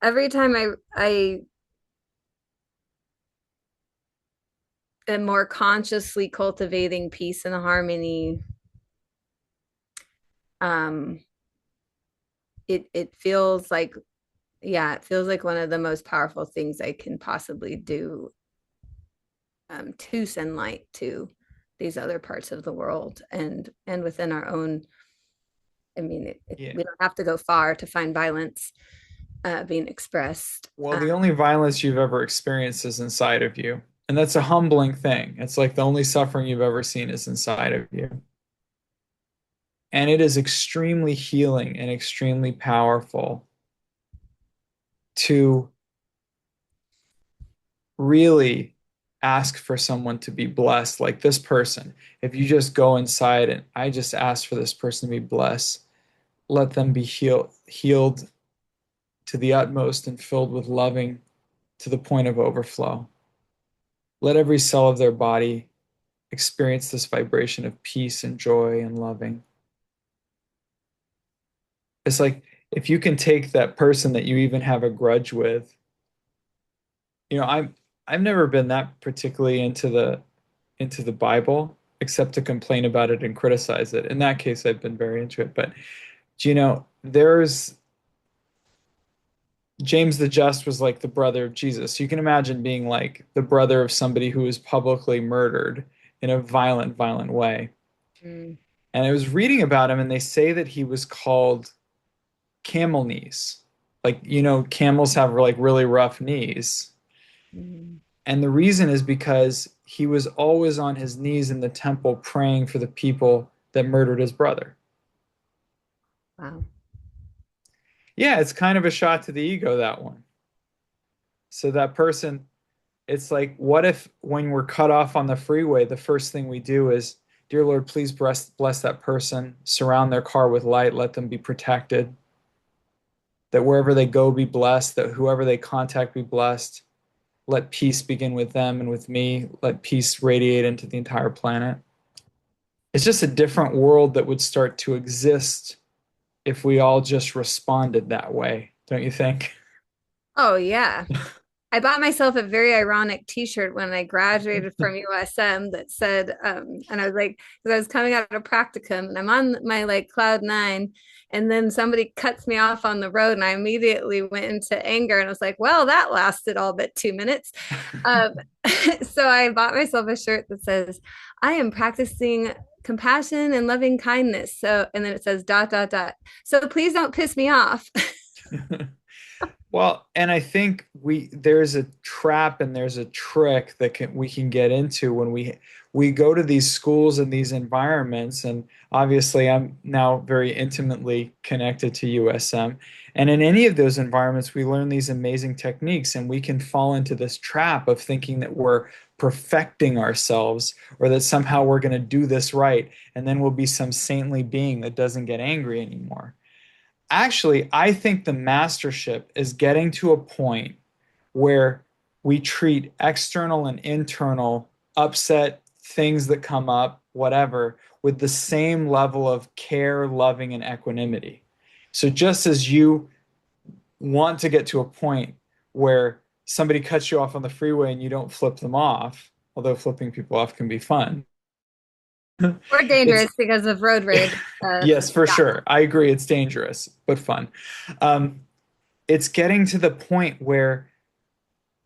S6: every time I am more consciously cultivating peace and harmony, um, it feels like, yeah, it feels like one of the most powerful things I can possibly do, to send light to. these other parts of the world and within our own. I mean,
S1: Yeah.
S6: we don't have to go far to find violence being expressed.
S1: Well, the only violence you've ever experienced is inside of you. And that's a humbling thing. It's like the only suffering you've ever seen is inside of you. And it is extremely healing and extremely powerful to really ask for someone to be blessed, like this person. If you just go inside and I just ask for this person to be blessed, let them be healed to the utmost and filled with loving to the point of overflow. Let every cell of their body experience this vibration of peace and joy and loving. It's like if you can take that person that you even have a grudge with, I've never been that particularly into the Bible except to complain about it and criticize it. In that case, I've been very into it. But there's James the Just was like the brother of Jesus. You can imagine being like the brother of somebody who was publicly murdered in a violent, violent way.
S6: Mm.
S1: And I was reading about him, and they say that he was called camel knees. Like, camels have like really rough knees.
S6: Mm.
S1: And the reason is because he was always on his knees in the temple praying for the people that murdered his brother.
S6: Wow.
S1: Yeah, it's kind of a shot to the ego, that one. So that person, it's like, what if when we're cut off on the freeway, the first thing we do is, dear Lord, please bless that person, surround their car with light, let them be protected, that wherever they go be blessed, that whoever they contact be blessed. Let peace begin with them and with me. Let peace radiate into the entire planet. It's just a different world that would start to exist if we all just responded that way, don't you think?
S6: Oh, yeah. I bought myself a very ironic t-shirt when I graduated from USM that said, and I was like, because I was coming out of practicum and I'm on my like cloud nine, and then somebody cuts me off on the road and I immediately went into anger and I was like, well, that lasted all but 2 minutes. Um, so I bought myself a shirt that says, I am practicing compassion and loving kindness. So, and then it says dot, dot, dot. So please don't piss me off.
S1: Well, and I think there's a trap and there's a trick that we can get into when we go to these schools and these environments. And obviously, I'm now very intimately connected to USM. And in any of those environments, we learn these amazing techniques, and we can fall into this trap of thinking that we're perfecting ourselves or that somehow we're going to do this right, and then we'll be some saintly being that doesn't get angry anymore. Actually, I think the mastership is getting to a point where we treat external and internal upset things that come up, whatever, with the same level of care, loving, and equanimity. So just as you want to get to a point where somebody cuts you off on the freeway and you don't flip them off, although flipping people off can be fun.
S6: Or
S1: It's
S6: dangerous because of road rage.
S1: yes, for
S6: Yeah.
S1: sure. I agree. It's dangerous, but fun. Um, it's getting to the point where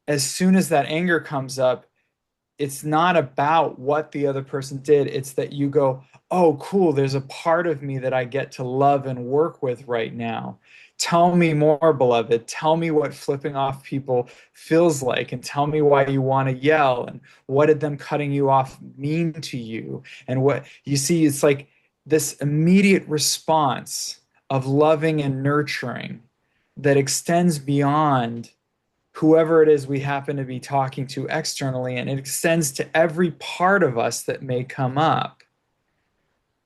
S1: as soon as that anger comes up, it's not about what the other person did. It's that you go, oh, cool, there's a part of me that I get to love and work with right now. Tell me more, beloved. Tell me what flipping off people feels like, and tell me why you want to yell, and what did them cutting you off mean to you? And what you see, it's like this immediate response of loving and nurturing that extends beyond whoever it is we happen to be talking to externally, and it extends to every part of us that may come up.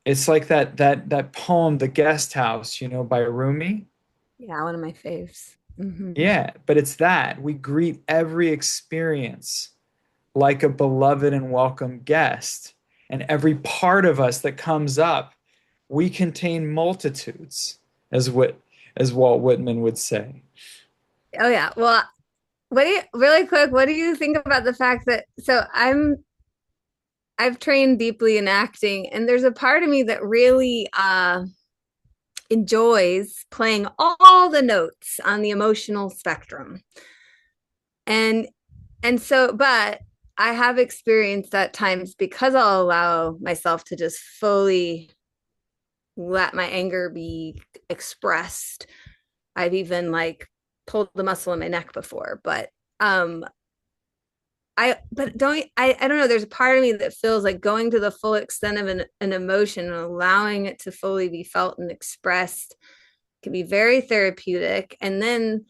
S1: It's like that poem, The Guest House, by Rumi.
S6: Yeah, one of my faves. Mm-hmm.
S1: Yeah, but it's that we greet every experience like a beloved and welcome guest. And every part of us that comes up, we contain multitudes, as Walt Whitman would say.
S6: Oh yeah. Well, really quick, what do you think about the fact that I've trained deeply in acting, and there's a part of me that really enjoys playing all the notes on the emotional spectrum. And so, but I have experienced at times because I'll allow myself to just fully let my anger be expressed. I've even like pulled the muscle in my neck before, but um I don't know, there's a part of me that feels like going to the full extent of an emotion and allowing it to fully be felt and expressed can be very therapeutic. And then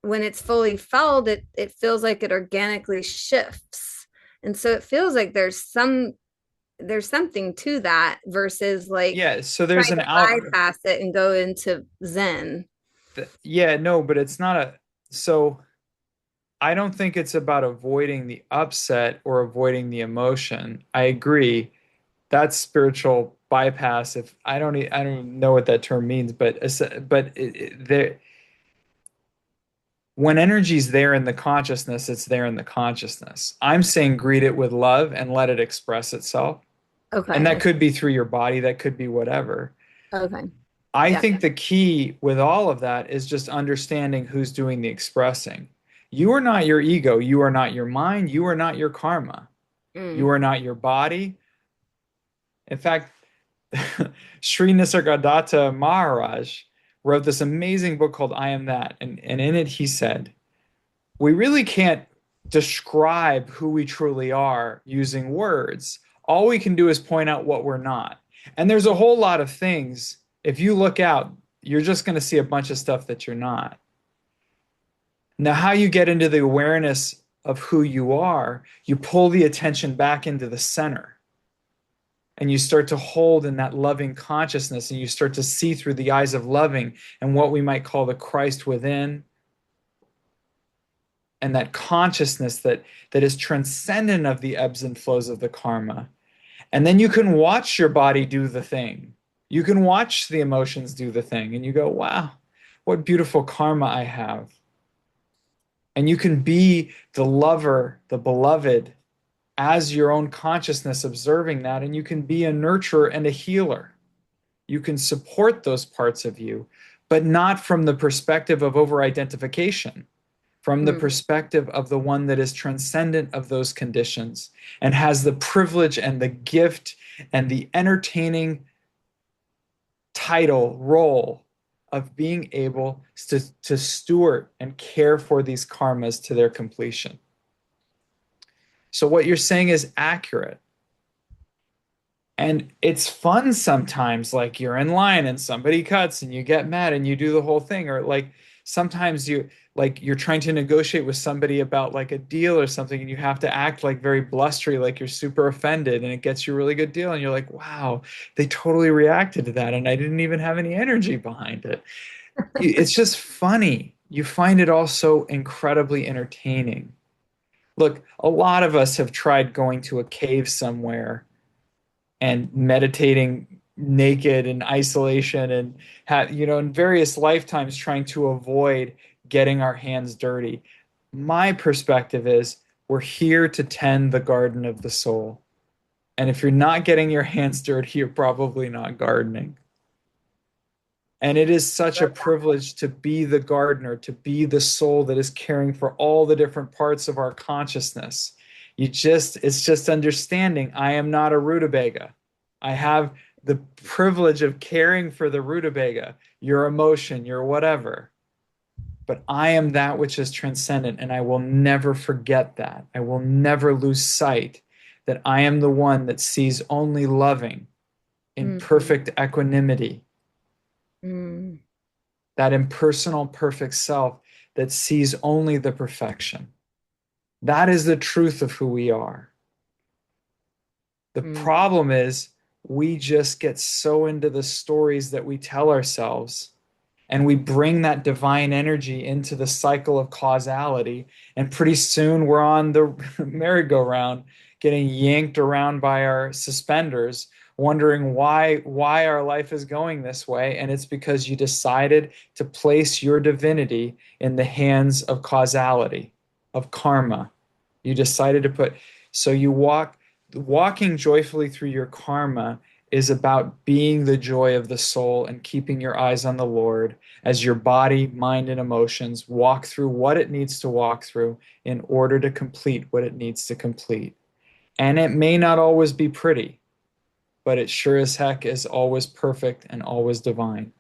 S6: when it's fully felt, it feels like it organically shifts. And so it feels like there's something to that versus like
S1: Yeah, so there's
S6: trying
S1: an
S6: to
S1: out.
S6: bypass it and go into Zen.
S1: Yeah, no, but it's not a. So I don't think it's about avoiding the upset or avoiding the emotion. I agree. That's spiritual bypass. If I don't know what that term means, but there, when energy's there in the consciousness, it's there in the consciousness. I'm saying greet it with love and let it express itself. And that
S6: Okay.
S1: could be through your body, that could be whatever.
S6: Okay.
S1: I
S6: Yeah.
S1: think the key with all of that is just understanding who's doing the expressing. You are not your ego. You are not your mind. You are not your karma. You
S6: Mm.
S1: are not your body. In fact, Sri Nisargadatta Maharaj wrote this amazing book called I Am That. And in it, he said, we really can't describe who we truly are using words. All we can do is point out what we're not. And there's a whole lot of things. If you look out, you're just going to see a bunch of stuff that you're not. Now, how you get into the awareness of who you are, you pull the attention back into the center and you start to hold in that loving consciousness and you start to see through the eyes of loving and what we might call the Christ within and that consciousness that is transcendent of the ebbs and flows of the karma. And then you can watch your body do the thing. You can watch the emotions do the thing and you go, wow, what beautiful karma I have. And you can be the lover, the beloved, as your own consciousness observing that. And you can be a nurturer and a healer. You can support those parts of you, but not from the perspective of over identification, from the
S6: Mm.
S1: perspective of the one that is transcendent of those conditions and has the privilege and the gift and the entertaining title, role of being able to steward and care for these karmas to their completion. So, what you're saying is accurate. And it's fun sometimes, like you're in line and somebody cuts and you get mad and you do the whole thing. Or like sometimes you're trying to negotiate with somebody about like a deal or something and you have to act like very blustery, like you're super offended and it gets you a really good deal. And you're like, wow, they totally reacted to that. And I didn't even have any energy behind it. It's just funny. You find it all so incredibly entertaining. Look, a lot of us have tried going to a cave somewhere and meditating naked in isolation and in various lifetimes trying to avoid getting our hands dirty. My perspective is we're here to tend the garden of the soul. And if you're not getting your hands dirty, you're probably not gardening. And it is such a privilege to be the gardener, to be the soul that is caring for all the different parts of our consciousness. It's just understanding I am not a rutabaga. I have the privilege of caring for the rutabaga, your emotion, your whatever. But I am that which is transcendent, and I will never forget that. I will never lose sight that I am the one that sees only loving in
S6: Mm.
S1: perfect equanimity,
S6: Mm.
S1: that impersonal, perfect self that sees only the perfection. That is the truth of who we are. The
S6: Mm.
S1: problem is we just get so into the stories that we tell ourselves and we bring that divine energy into the cycle of causality. And pretty soon we're on the merry-go-round, getting yanked around by our suspenders, wondering why our life is going this way. And it's because you decided to place your divinity in the hands of causality, of karma. You decided to put, so you walking joyfully through your karma is about being the joy of the soul and keeping your eyes on the Lord as your body, mind, and emotions walk through what it needs to walk through in order to complete what it needs to complete. And it may not always be pretty, but it sure as heck is always perfect and always divine.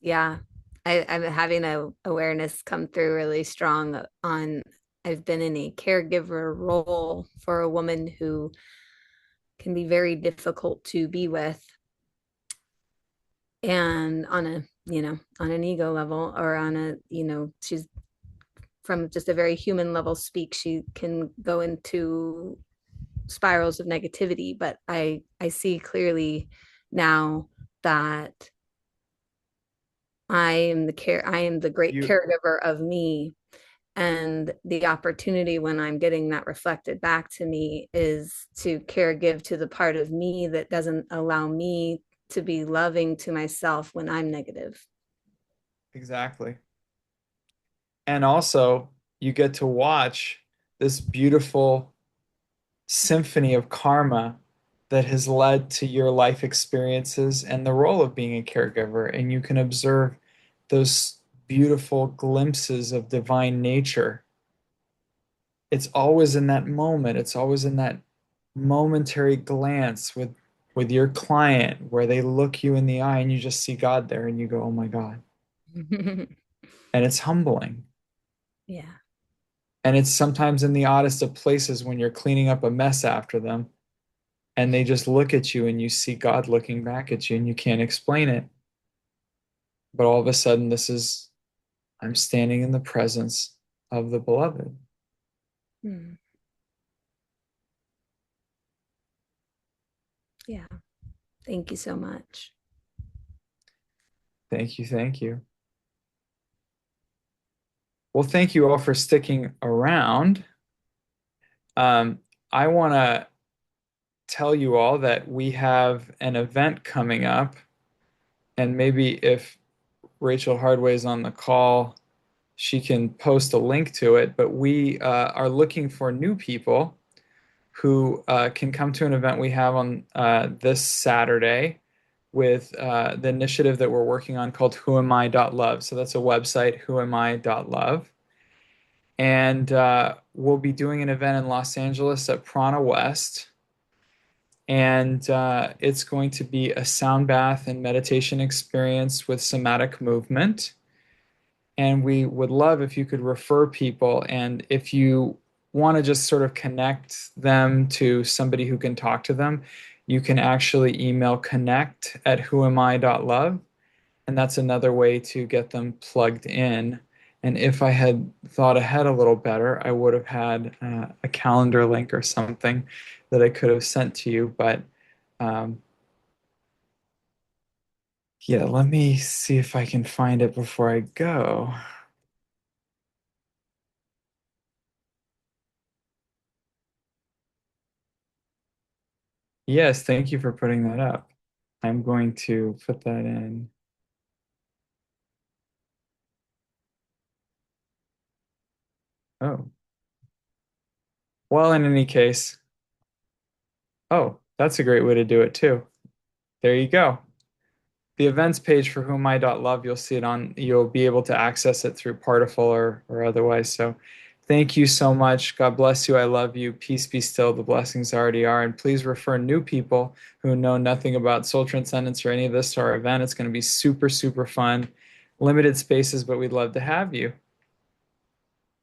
S6: Yeah. I'm having a awareness come through really strong on I've been in a caregiver role for a woman who can be very difficult to be with. And on a, on an ego level or on a, she's from just a very human level speak, she can go into spirals of negativity. But I see clearly now that I am the great
S1: You
S6: caregiver of me. And the opportunity when I'm getting that reflected back to me is to care give to the part of me that doesn't allow me to be loving to myself when I'm negative.
S1: exactly. And also, you get to watch this beautiful symphony of karma that has led to your life experiences and the role of being a caregiver. And you can observe those beautiful glimpses of divine nature. It's always in that moment, it's always in that momentary glance with your client where they look you in the eye and you just see God there and you go, oh my God. And it's humbling.
S6: Yeah.
S1: And it's sometimes in the oddest of places when you're cleaning up a mess after them and they just look at you and you see God looking back at you and you can't explain it. But all of a sudden, I'm standing in the presence of the beloved.
S6: Hmm. Yeah. Thank you so much.
S1: Thank you. Thank you. Well, thank you all for sticking around. Um, I want to tell you all that we have an event coming up, and maybe if Rachel Hardway is on the call, she can post a link to it. But we are looking for new people who can come to an event we have on this Saturday with the initiative that we're working on called whoami.love. So that's a website, whoami.love. And we'll be doing an event in Los Angeles at Prana West. And it's going to be a sound bath and meditation experience with somatic movement. And we would love if you could refer people. And if you want to just sort of connect them to somebody who can talk to them, you can actually email connect@whoami.love. And that's another way to get them plugged in. And if I had thought ahead a little better, I would have had a calendar link or something that I could have sent to you. But um, yeah, let me see if I can find it before I go. Yes, thank you for putting that up. I'm going to put that in. Oh, well, in any case, oh, that's a great way to do it too. There you go. The events page for whomI.love, you'll see it on, you'll be able to access it through Particle or otherwise. So thank you so much. God bless you. I love you. Peace be still. The blessings already are. And please refer new people who know nothing about Soul Transcendence or any of this to our event. It's going to be super, super fun. Limited spaces, but we'd love to have you.